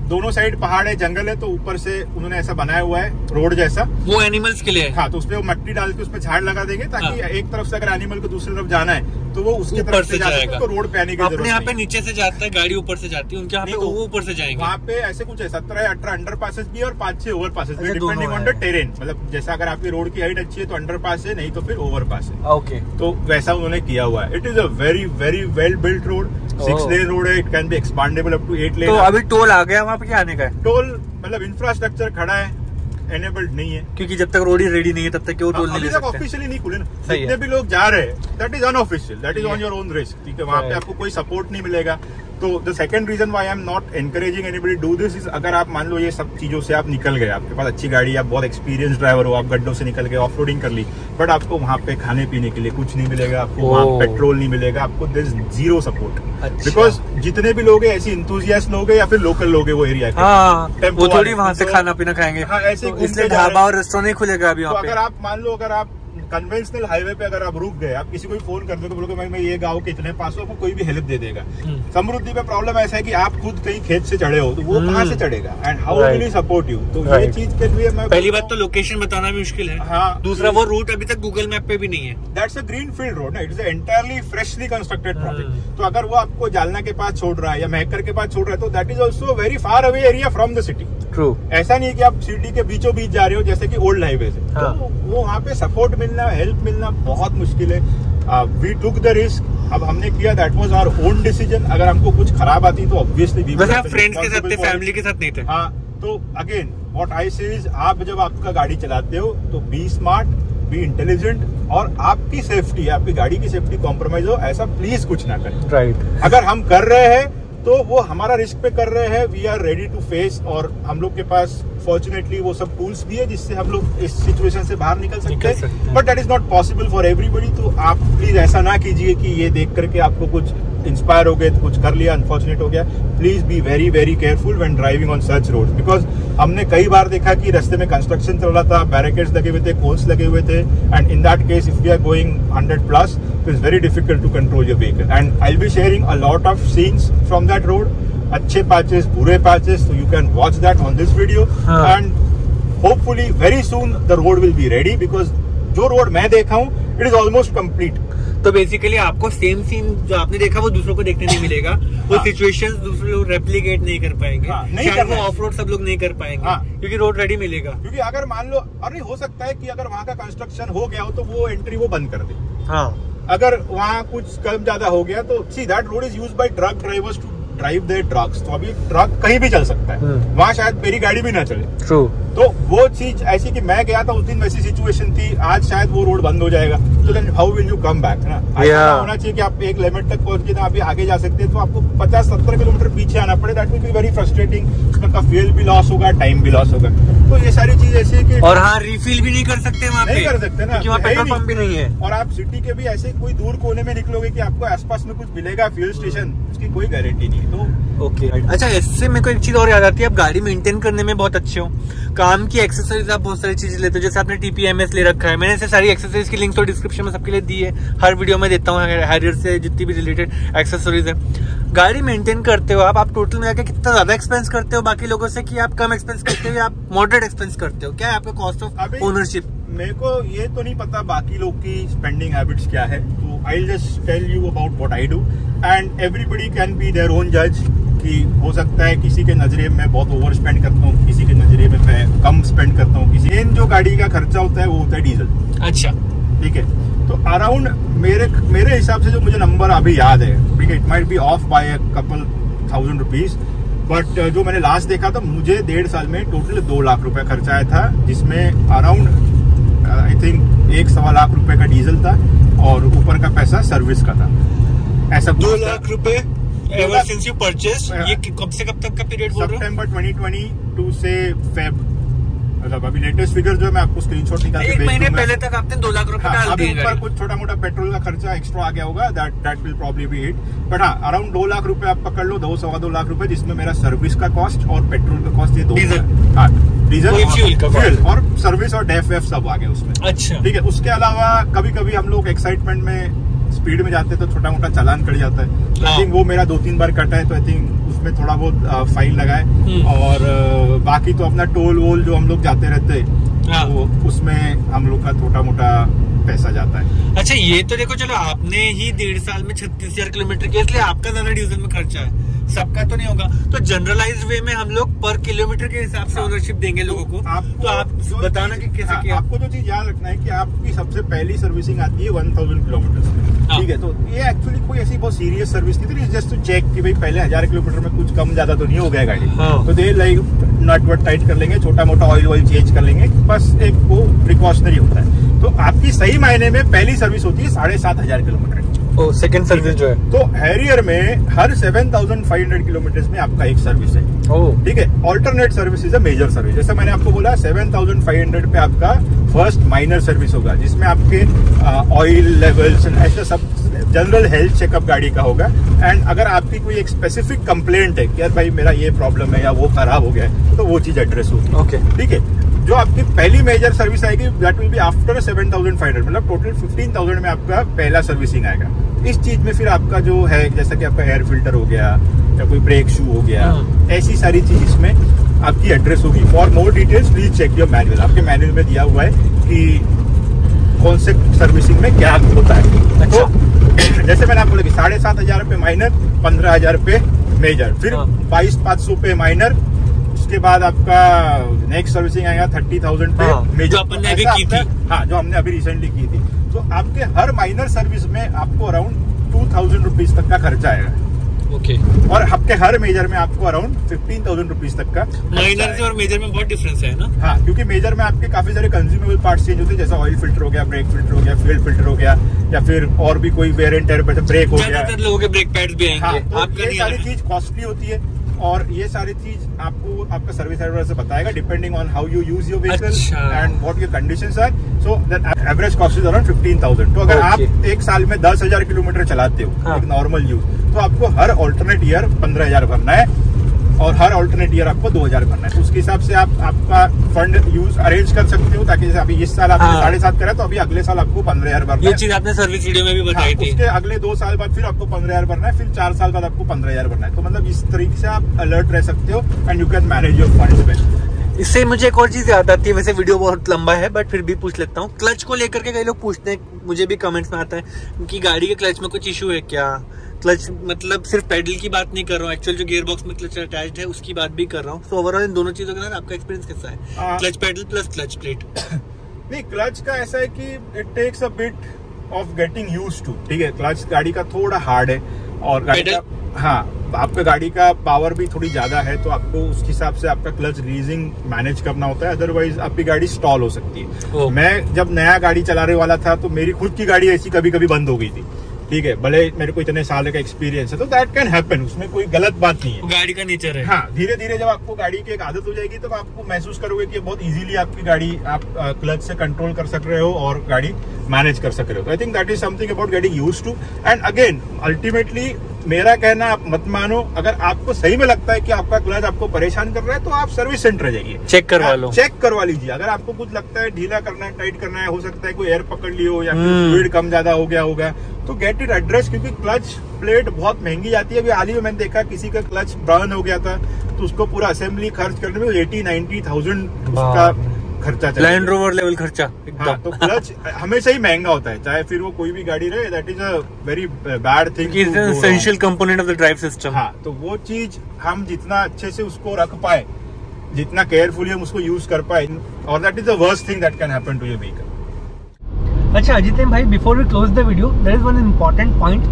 दोनों साइड पहाड़ है, जंगल है, तो ऊपर से उन्होंने ऐसा बनाया हुआ है रोड जैसा, वो एनिमल्स के लिए है। हाँ, तो उसपे वो मट्टी डाल के उसपे झाड़ लगा देंगे ताकि एक तरफ से अगर एनिमल को दूसरी तरफ जाना है तो वो उसके तरफ से जा सकते, तो रोड पे आने की जरूरत अपने यहाँ पे नहीं। नीचे से जाता है, गाड़ी ऊपर से जाती है, उनके यहाँ पे वो ऊपर से जाएंगे। वहाँ पे ऐसे कुछ है 17 या 18 अंडर पासेस भी है और 5-6 ओवर पासेस भी, अच्छा, डिपेंडिंग ऑन दोनों द टेरेन। मतलब जैसा अगर आपकी रोड की हाइट अच्छी है तो अंडर पास है, नहीं तो फिर ओवर पास है। ओके, तो वैसा उन्होंने किया हुआ है। It is a very very well built road, 6 lane road है, it can be expandable up to 8 lane. तो अभी टोल आ गया वहाँ पे क्या आने का है? टोल मतलब इंफ्रास्ट्रक्चर खड़ा है, एनेबल्ड नहीं है, क्योंकि जब तक रोड ही रेडी नहीं है तब तक क्यों टोल नहीं ले सकते? ऑफिशियली नहीं खुले ना, सही जितने है। भी लोग जा रहे हैं that is unofficial, that is on your own risk. ठीक है, वहाँ पे आपको कोई सपोर्ट नहीं मिलेगा। तो the second reason why I am not encouraging anybody do this is, अगर आप मान लो ये सब चीजों से आप निकल गए, आपके पास अच्छी गाड़ी, आप बहुत एक्सपीरियंस ड्राइवर हो, आप गड्ढों से निकल गए, ऑफ रोडिंग कर ली, बट आपको वहाँ पे खाने पीने के लिए कुछ नहीं मिलेगा, आपको वहाँ पेट्रोल नहीं मिलेगा, आपको there is zero support. Because जितने भी लोग हैं ऐसे इंथुजियास्ट लोग हैं या फिर लोकल लोग हैं वो एरिया के, हाँ, वो थोड़ी वहाँ से खाना पीना खाएंगे। हाँ, ऐसे इसलिए ढाबा और रेस्टोरेंट नहीं खुलेगा अभी तो वहाँ पे। अगर आप मान लो, अगर आप कन्वेंशनल हाईवे पे अगर आप रुक गए, आप किसी को भी फोन कर दो तो बोलोगे भाई मैं ये गांव के इतने पास हूँ, आपको कोई भी हेल्प दे देगा। समृद्धि पे प्रॉब्लम ऐसा है कि आप खुद कहीं खेत से चढ़े हो तो वो कहाँ से चढ़ेगा, and how will he support you. तो ये चीज के लिए मैं पहली बात तो लोकेशन बताना भी मुश्किल है, हाँ, दूसरा वो रूट अभी तक गूगल मैप पे भी नहीं है। That's a green field road ना, it's entirely freshly constructed project. तो अगर वो आपको जालना के पास छोड़ रहा है या महकर के पास छोड़ रहा है तो that is also very far away area from the city. True, ऐसा नहीं कि आप सिटी के बीचों बीच जा रहे हो जैसे कि ओल्ड हाईवे से, हाँ। तो वो वहाँ पे सपोर्ट मिलना, हेल्प मिलना बहुत मुश्किल है। वी टुक द रिस्क, अब हमने किया, that was our own decision. अगर हमको कुछ खराब आती तो ऑब्वियसली वैसे आप फ्रेंड्स के साथ थे, फैमिली के साथ नहीं थे। हाँ, तो अगेन व्हाट आई से इज, आप जब आपका गाड़ी चलाते हो तो बी स्मार्ट, बी इंटेलिजेंट, और आपकी सेफ्टी, आपकी गाड़ी की सेफ्टी कॉम्प्रोमाइज हो ऐसा प्लीज कुछ ना करें। राइट, अगर हम कर रहे हैं तो वो हमारा रिस्क पे कर रहे हैं, we are ready to face, और हम लोग के पास फॉर्चुनेटली वो सब टूल्स भी है जिससे हम लोग इस सिचुएशन से बाहर निकल सकते हैं। But that is not possible for everybody. तो आप प्लीज ऐसा ना कीजिए कि ये देख करके आपको कुछ इंस्पायर हो गए तो कुछ कर लिया, अनफॉर्चुनेट हो गया। Please be very very careful when driving on such roads, because हमने कई बार देखा कि रास्ते में कंस्ट्रक्शन चल रहा था, बैरिकेड्स लगे हुए थे, कोन्स लगे हुए थे, and in that case if we are going 100+, तो it's very difficult to control your vehicle. And I will be sharing a lot of scenes from that road, अच्छे पैचेस, बुरे patches, so you can watch that on this video, and hopefully very soon the road will be ready, because जो road मैं देखा हूँ it is almost complete। तो basically आपको same scene जो आपने देखा वो दूसरों को देखने नहीं मिलेगा, वो सिचुएशंस दूसरे लोग रेप्लिकेट नहीं कर पाएंगे, शायद वो ऑफ रोड सब लोग नहीं कर पाएंगे, क्योंकि रोड रेडी मिलेगा। क्योंकि अगर मान लो, अरे हो सकता है कि अगर वहाँ का कंस्ट्रक्शन हो गया हो तो वो एंट्री वो बंद कर दे। हाँ, अगर वहाँ कुछ कम ज्यादा हो गया तो see that road is used by truck drivers to drive their trucks, तो अभी ट्रक कहीं भी चल सकता है, वहाँ शायद मेरी गाड़ी भी ना चले। ट्रू, तो वो चीज ऐसी कि मैं गया था उस दिन, वैसी सिचुएशन थी, आज शायद वो रोड बंद हो जाएगा, तो then how will you come back ना। ऐसा होना चाहिए कि आप एक लिमिट तक पहुंच के ना अभी आगे जा सकते हैं, तो आपको 50-70 किलोमीटर पीछे आना पड़े, that will be very frustrating. उसका फ्यूल भी लॉस होगा, टाइम भी लॉस होगा, तो ये सारी चीज ऐसी है कि, और हाँ, रिफिल भी नहीं कर सकते वहाँ पे, नहीं कर सकते ना, क्योंकि वहाँ पेट्रोल पंप भी नहीं है। और आप सिटी के भी ऐसे कोई दूर कोने में निकलोगे कि आपको आसपास में कुछ मिलेगा फ्यूल स्टेशन, उसकी कोई गारंटी नहीं। तो ओके, अच्छा, इससे मेरे को एक चीज और याद आती है, आप गाड़ी मेंटेन करने में बहुत अच्छे हो, काम की एक्सेसरीज आप बहुत सारी चीजें लेते हो, जैसे आपने TPMS ले रखा है, मैंने ऐसे सारी एक्सेसरीज की लिंक तो डिस्क्रिप्शन में सबके लिए दी है, हर वीडियो में देता हूँ, हैरियर से जितनी भी रिलेटेड एक्सेसरीज है। गाड़ी मेंटेन करते हो आप टोटल में जाकर कितना ज्यादा एक्सपेंस करते हो बाकी लोगों से, कि आप कम एक्सपेंस करते हो या आप मॉडरेट एक्सपेंस करते हो? क्या है आपका कॉस्ट ऑफ ओनरशिप? मेरे को ये तो नहीं पता बाकी लोग की स्पेंडिंग हैबिट्स क्या है, तो I just tell you about what I do, and everybody can be their own जज। कि हो सकता है किसी के नजरे में मैं बहुत ओवर स्पेंड करता हूँ, किसी के नजरे में मैं कम स्पेंड करता हूँ। किसी मेन जो गाड़ी का खर्चा होता है वो होता है डीजल। अच्छा, ठीक है, तो अराउंड मेरे हिसाब से जो मुझे नंबर अभी याद है, ठीक है, it might be off by a couple thousand rupees, but जो मैंने लास्ट देखा था, मुझे 1.5 साल में टोटल 2 लाख रुपए खर्चा आया था, जिसमें अराउंड आई थिंक 1-1.25 लाख रुपए का डीजल था और ऊपर का पैसा सर्विस का था। ऐसा 2 लाख रुपए ever since you purchased? ये कब से कब तक का पीरियड बोल रहे हो? सितंबर 2022 से फेब, मतलब अभी लेटेस्ट फिगर जो है मैं आपको स्क्रीनशॉट निकाल के 1 महीने पहले तक आपने 2 लाख रुपए डाल दिए। ऊपर कुछ छोटा मोटा पेट्रोल का खर्चा एक्स्ट्रा आ गया होगा, that will probably be it, but हाँ अराउंड 2 लाख रुपए आप पकड़ लो, 2-2.25 लाख रुपए, जिसमें मेरा सर्विस का कॉस्ट और पेट्रोल का कॉस्ट, ये दो डीजल फ्यूल और सर्विस और डेफ वेफ सब आ गया उसमें। अच्छा, ठीक है, उसके अलावा कभी कभी हम लोग एक्साइटमेंट में स्पीड में जाते हैं तो छोटा मोटा चालान कट जाता है, आई थिंक वो मेरा 2-3 बार कटा है, तो आई थिंक उसमें पे थोड़ा बहुत फाइन लगाए और बाकी तो अपना टोल वोल जो हम लोग जाते रहते हैं वो उसमें हम लोग का छोटा मोटा पैसा जाता है। अच्छा, ये तो देखो चलो आपने ही 1.5 साल में 36,000 किलोमीटर किया, इसलिए आपका ज्यादा डीजल में खर्चा है, सबका तो नहीं होगा। तो जनरलाइज्ड वे में हम लोग पर किलोमीटर के हिसाब से ओनरशिप देंगे लोगों को। तो आप बताना कि कैसे किया। आपको जो चीज याद रखना है कि आपकी सबसे पहली सर्विसिंग आती है 1000 किलोमीटर, ठीक है। तो ये एक्चुअली कोई ऐसी बहुत सीरियस सर्विस नहीं थी, जस्ट टू चेक कि भाई पहले 1000 किलोमीटर में कुछ कम ज्यादा तो नहीं हो गया गाड़ी। तो they like not what tight कर लेंगे, छोटा मोटा ऑयल चेंज कर लेंगे, बस एक वो प्रिकॉशनरी होता है। तो आपकी सही मायने में पहली सर्विस होती है 7,500 किलोमीटर। सेकंड सर्विस जो है तो हैरियर में हर 7,500 किलोमीटर में आपका एक सर्विस है, ठीक है। Alternate service is a major service. जैसे मैंने आपको बोला 7,500 पे आपका फर्स्ट माइनर सर्विस होगा, जिसमें आपके ऑयल लेवल्स ऐसे सब जनरल हेल्थ चेकअप गाड़ी का होगा। एंड अगर आपकी कोई एक स्पेसिफिक कंप्लेंट है कि यार भाई मेरा ये प्रॉब्लम है या वो खराब हो गया है, तो वो चीज एड्रेस होगी, ओके, ठीक है। जो आपकी पहली मेजर सर्विस आएगी दैट विल बी आफ्टर 7,500, मतलब टोटल 15,000 में आपका पहला सर्विसिंग आएगा। इस चीज में फिर आपका जो है जैसा कि आपका एयर फिल्टर हो गया या कोई ब्रेक शू हो गया, ऐसी सारी चीज इसमें आपकी एड्रेस होगी। For more details please check your manual. आपके मैनुअल में दिया हुआ है कि कौन से सर्विसिंग में क्या होता है। अच्छा। तो जैसे मैंने आपको बोला कि 7,500 पे माइनर, 15,000 पे मेजर, फिर 22,500 पे माइनर, उसके बाद आपका नेक्स्ट सर्विसिंग आएगा 30,000 पे मेजर, जो हमने अभी की थी। हाँ, जो हमने अभी रिसेंटली की थी। तो आपके हर माइनर सर्विस में आपको अराउंड 2,000 रुपीज तक का खर्चा आएगा, ओके। और आपके हर मेजर में आपको अराउंड 15,000 रुपीज तक का। माइनर से और मेजर में बहुत डिफरेंस है ना? हाँ, क्योंकि मेजर में आपके काफी सारे कंज्यूमेबल पार्ट्स चेंज होते हैं, जैसा ऑयल फिल्टर हो गया, ब्रेक फिल्टर हो गया, फ्यूल फिल्टर हो गया, या फिर और भी कोई वेयर एंड टेयर पे ब्रेक हो गया। ज्यादातर लोगों के ब्रेक पैड्स भी आएंगे। हाँ, तो ये सारी चीज कॉस्टली होती है और ये सारी चीज आपको आपका सर्विस एडवाइजर से बताएगा depending on how you use your vehicle and what your conditions are. So that average cost is around 15,000। तो अगर आप एक साल में 10,000 किलोमीटर चलाते हो एक नॉर्मल यूज, तो आपको हर ऑल्टरनेट ईयर 15,000 भरना है और हर ऑल्टरनेट ईयर आपको 2,000 भरना है। तो उसके हिसाब से आप आपका फंड यूज अरेंज कर सकते हो, ताकि जैसे अभी इस साल आपने 7,500 करा तो अभी अगले साल आपको 15,000 भरना है। ये चीज आपने सर्विस वीडियो में भी बताई थी। उसके अगले 2 साल बाद फिर आपको 15,000 भरना है, फिर 4 साल बाद आपको 15,000 भरना है। तो मतलब इस तरीके से आप अलर्ट रह सकते हो and you can manage your funds well. इससे मुझे एक और चीज याद आती है, वैसे वीडियो बहुत लंबा है बट फिर भी पूछ लेता हूँ। क्लच को लेकर के कई लोग पूछते हैं, मुझे भी कमेंट्स में आता है कि गाड़ी के क्लच में कुछ इशू है क्या। क्लच मतलब सिर्फ पेडल की बात नहीं कर रहा हूँ, एक्चुअल जो गियर बॉक्स में क्लच अटैच्ड है उसकी बात भी कर रहा हूँ। तो ओवरऑल इन दोनों चीजों के साथ आपका एक्सपीरियंस कैसा है? Clutch pedal plus clutch plate. नहीं, क्लच का ऐसा है कि it takes a bit of getting used to, ठीक है। क्लच गाड़ी का थोड़ा हार्ड है और गाड़ी का, हाँ, आपका गाड़ी का पावर भी थोड़ी ज्यादा है, तो आपको उसके हिसाब से आपका क्लच रिलीजिंग मैनेज करना होता है, अदरवाइज आपकी गाड़ी स्टॉल हो सकती है। मैं जब नया गाड़ी चलाने वाला था तो मेरी खुद की गाड़ी ऐसी कभी कभी बंद हो गई थी, ठीक है। भले मेरे को इतने साल का एक्सपीरियंस है, तो दैट कैन हैपन, उसमें कोई गलत बात नहीं है, गाड़ी का नेचर है। हाँ, धीरे धीरे जब आपको गाड़ी की एक आदत हो जाएगी तब आपको महसूस करोगे कि बहुत इजीली आपकी गाड़ी आप क्लच से कंट्रोल कर सक रहे हो और गाड़ी मैनेज कर सक रहे हो। तो I think that is something about getting used to. And again ultimately मेरा कहना आप मत मानो, अगर आपको सही में लगता है कि आपका क्लच आपको परेशान कर रहा है तो आप सर्विस सेंटर जाइए, चेक करवा लो, चेक करवा लीजिए। अगर आपको कुछ लगता है ढीला करना है, टाइट करना है, हो सकता है कोई एयर पकड़ ली हो या फिर स्पीड कम ज्यादा हो गया होगा, तो गेट इट एड्रेस, क्योंकि क्लच प्लेट बहुत महंगी जाती है। अभी हाल ही में मैंने देखा किसी का क्लच बर्न हो गया था, तो उसको पूरा असेंबली खर्च करने में 80-90,000 उसका खर्चा, लैंड रोवर लेवल खर्चा एकदम। हाँ, तो क्लच हमेशा ही महंगा होता है, चाहे फिर वो कोई भी गाड़ी रहे। That is a very bad thing, essential component of the drive system. हाँ, तो वो चीज हम जितना अच्छे से उसको रख पाए, जितना केयरफुली हम उसको यूज कर पाए, और that is the worst thing that can happen to your vehicle. अच्छा जितेन भाई, before we close the video, there is one important point.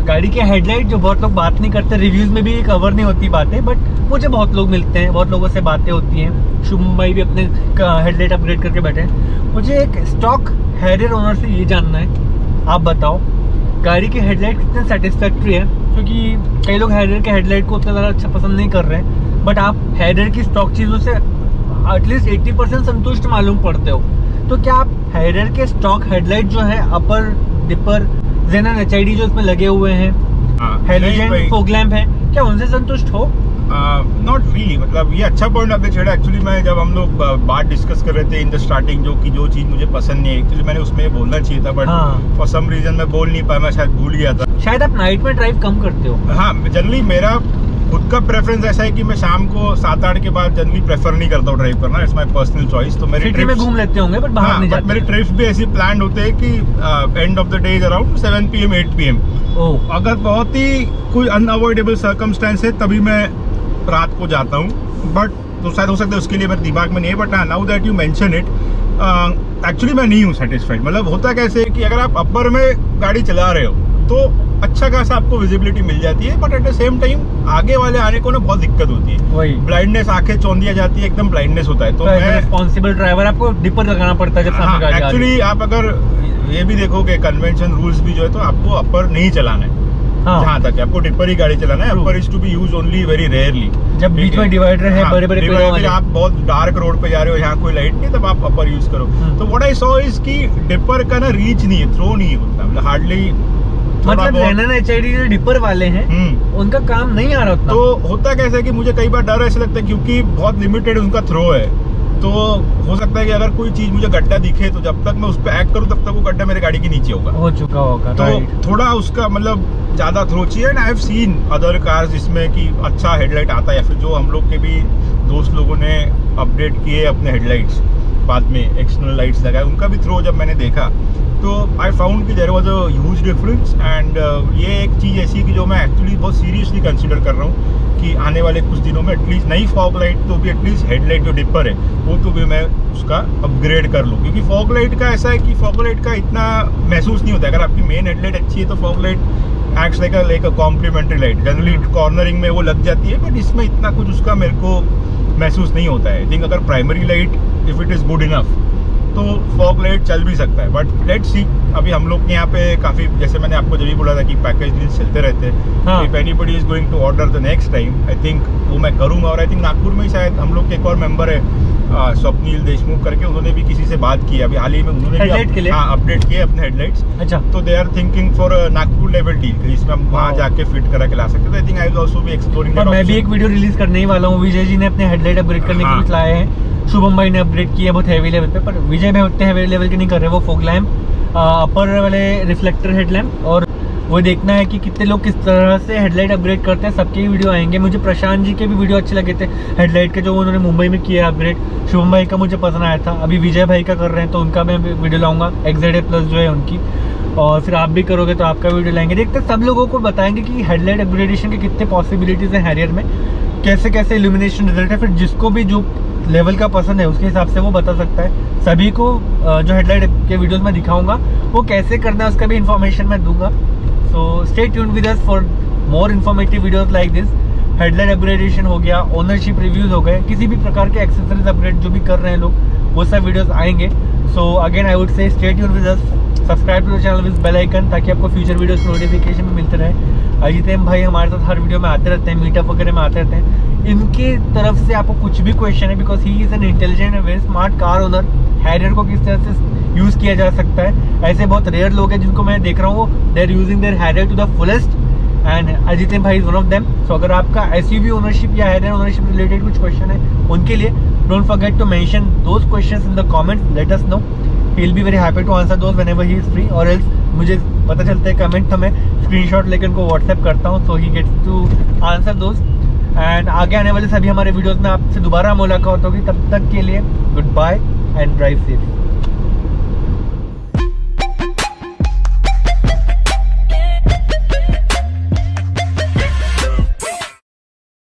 गाड़ी के हेडलाइट जो बहुत लोग बात नहीं करते, रिव्यूज में भी कवर नहीं होती बातें, बट मुझे बहुत लोग मिलते हैं, बहुत लोगों से बातें होती हैं। शुभम भाई भी अपने हेडलाइट अपग्रेड करके बैठे हैं। मुझे एक स्टॉक हैरियर ओनर से ये जानना है, आप बताओ गाड़ी के हेडलाइट कितने सेटिस्फैक्ट्री है, क्योंकि कई लोग हैरियर के हेडलाइट को उतना ज़्यादा अच्छा पसंद नहीं कर रहे हैं, बट आप हैरियर की स्टॉक चीज़ों से एटलीस्ट 80% संतुष्ट मालूम पड़ते हो। तो क्या आप हैरियर के स्टॉक हेडलाइट जो है अपर डिपर जेनन HID जो इसमें लगे हुए हैं, हेलोजन फॉग लैंप है, क्या उनसे संतुष्ट हो? नॉट रियली, मतलब ये अच्छा पॉइंट आपने छेड़ा। एक्चुअली मैं जब हम लोग बात डिस्कस कर रहे थे इन द स्टार्टिंग, जो चीज मुझे पसंद नहीं है, एक्चुअली मैंने उसमें बोलना चाहिए था, बट फॉर सम रीजन मैं बोल नहीं पाया, मैं शायद भूल गया था। शायद आप नाइट में ड्राइव कम करते हो। हाँ, जनरली मेरा खुद का प्रेफरेंस ऐसा है कि मैं शाम को 7-8 के बाद जनरली प्रेफर नहीं करता हूँ ड्राइव करना, इट्स माय पर्सनल चॉइस। तो मेरी सिटी में घूम लेते होंगे बट बाहर नहीं जाते। मेरे ट्रिप्स भी ऐसी प्लान होते हैं कि end of the day around 7 PM 8 PM। अगर बहुत ही कोई अनअवॉइडेबल सर्कमस्टेंस है तभी मैं रात को जाता हूँ, बट तो शायद हो सकता है उसके लिए मेरे दिमाग में नहीं है। But now that you mention it, actually मैं नहीं हूँ सेटिस्फाइड। मतलब होता कैसे कि अगर आप अपर में गाड़ी चला रहे हो तो अच्छा खासा आपको विजिबिलिटी मिल जाती है, but at the same time आगे वाले आने को ना बहुत दिक्कत होती है, वही ब्लाइंडनेस, आंखें चौंधिया जाती है, एकदम ब्लाइंडनेस होता है। तो मैं रिस्पॉन्सिबल ड्राइवर, आपको डिपर लगाना पड़ता है जब सामने गाड़ी आ रही है। एक्चुअली आप अगर ये भी देखोगे कन्वेंशन रूल्स भी जो है, तो आपको अपर नहीं चलाना है। जहाँ तक आपको डिपर ही गाड़ी चलाना है। Upper is to be use only very rarely, जब बीच में डिवाइडर है, बड़े-बड़े डिवाइडर, आप बहुत डार्क रोड पे जा रहे हो, यहाँ कोई लाइट नहीं, तब आप अपर यूज करो। तो व्हाट आई सॉ इज कि डिपर का ना रीच नहीं है, थ्रो नहीं होता, मतलब हार्डली। मतलब रेनन HID जो डिपर वाले हैं उनका काम नहीं आ रहा उतना। तो होता कैसा है कि मुझे कई बार डर ऐसे लगता है क्योंकि बहुत लिमिटेड उनका थ्रो है, तो हो सकता है कि अगर कोई चीज मुझे गड्ढा दिखे तो जब तक मैं उस पर एक्ट करूं तब तक वो गड्ढा मेरे गाड़ी के नीचे हो चुका होगा। तो थोड़ा उसका मतलब ज्यादा थ्रो चाहिए। And I have seen other cars जिसमें कि अच्छा हेडलाइट आता है, या फिर जो हम लोग के भी दोस्त लोगों ने अपडेट किए अपने हेडलाइट्स, बाद में एक्सटर्नल लाइट्स लगाए, उनका भी थ्रो जब मैंने देखा तो आई फाउंड कि there was a huge difference. And ये एक चीज़ ऐसी कि जो मैं एक्चुअली बहुत सीरियसली कंसिडर कर रहा हूँ कि आने वाले कुछ दिनों में एटलीस्ट नई फॉग लाइट तो भी, एटलीस्ट हेडलाइट जो डिपर है वो तो भी मैं उसका अपग्रेड कर लूँ। क्योंकि फॉग लाइट का ऐसा है कि फॉग लाइट का इतना महसूस नहीं होता। अगर आपकी मेन हेडलाइट अच्छी है तो fog light acts like a complementary light, generally cornering में वो लग जाती है, बट इसमें इतना कुछ उसका मेरे को महसूस नहीं होता है। आई थिंक अगर primary light if it is good enough तो फॉग लाइट चल भी सकता है। बट लेट्स सी, अभी हम लोग के यहाँ पे काफ़ी, जैसे मैंने आपको जब भी बोला था कि पैकेज डील्स चलते रहते हैं। If anybody is going to order the next time, I think वो मैं करूँगा। और आई थिंक नागपुर में ही शायद हम लोग के एक और मेंबर है स्वप्नील देशमुख करके, उन्होंने भी किसी से बात की अभी हाल ही में, उन्होंने भी अपडेट किए अपने हेडलाइट्स। अच्छा, तो they are thinking for Nagpur level deal, जिसमें हम वहाँ जाके फिट करा के ला सकते हैं। I think I will also be exploring. मैं भी एक वीडियो रिलीज करने ही वाला हूँ। विजय जी ने अपने हेडलाइट अपग्रेड करने के लिए लाए हैं, शुभम भाई ने अपग्रेड किया बहुत हैवी लेवल पे, पर विजय भाई उतने हैवी लेवल के नहीं कर रहे। वो फॉग लैम्प, अपर वाले रिफ्लेक्टर हेडलैम्प, और वो देखना है कि कितने लोग किस तरह से हेडलाइट अपग्रेड करते हैं। सबके ही वीडियो आएंगे। मुझे प्रशांत जी के भी वीडियो अच्छे लगे थे हेडलाइट के, जो उन्होंने मुंबई में किया अपग्रेड। शुभम भाई का मुझे पसंद आया था। अभी विजय भाई का कर रहे हैं तो उनका मैं वीडियो लाऊंगा, XZA+ जो है उनकी, और फिर आप भी करोगे तो आपका वीडियो लाएंगे। देखते सब लोगों को बताएंगे कि हेडलाइट अपग्रेडेशन के कितने पॉसिबिलिटीज हैं हैरियर में, कैसे कैसे इल्यूमिनेशन रिजल्ट है। फिर जिसको भी जो लेवल का पसंद है उसके हिसाब से वो बता सकता है। सभी को जो हेडलाइट के वीडियोस में दिखाऊंगा वो कैसे करना है उसका भी इंफॉर्मेशन मैं दूंगा। So stay tuned with us for more informative videos like this. Headlight upgradation हो गया, ओनरशिप रिव्यूज हो गए, किसी भी प्रकार के एक्सेसरीज अपग्रेड जो भी कर रहे हैं लोग, वो सब वीडियोस आएंगे। So again I would say stay tuned with us, subscribe to the channel with bell icon, ताकि आपको फ्यूचर वीडियोस नोटिफिकेशन में मिलते रहे। अजितेम भाई हमारे साथ हर वीडियो में आते रहते हैं, मीटअप वगैरह में आते रहते हैं। इनकी तरफ से आपको कुछ भी क्वेश्चन है, because he is an intelligent and very smart car owner, Harrier को किस तरह से यूज किया जा सकता है, ऐसे बहुत रेयर लोग हैं जिनको मैं देख रहा हूँ they are using their Harrier to the fullest, and अजितेम भाई is one of them. So अगर आपका SUV ओनरशिप या हैरियर ओनरशिप रिलेटेड कुछ क्वेश्चन है उनके लिए, don't forget to mention those questions in the comments, let us know, he will be very happy to answer those whenever he is free. और else मुझे पता चलता है कमेंट, तो मैं स्क्रीनशॉट लेकर उनको व्हाट्सएप करता हूँ, so he gets to answer those. And आगे आने वाले सभी हमारे वीडियोस में आपसे दोबारा मुलाकात होगी। तब तक के लिए goodbye and drive safe.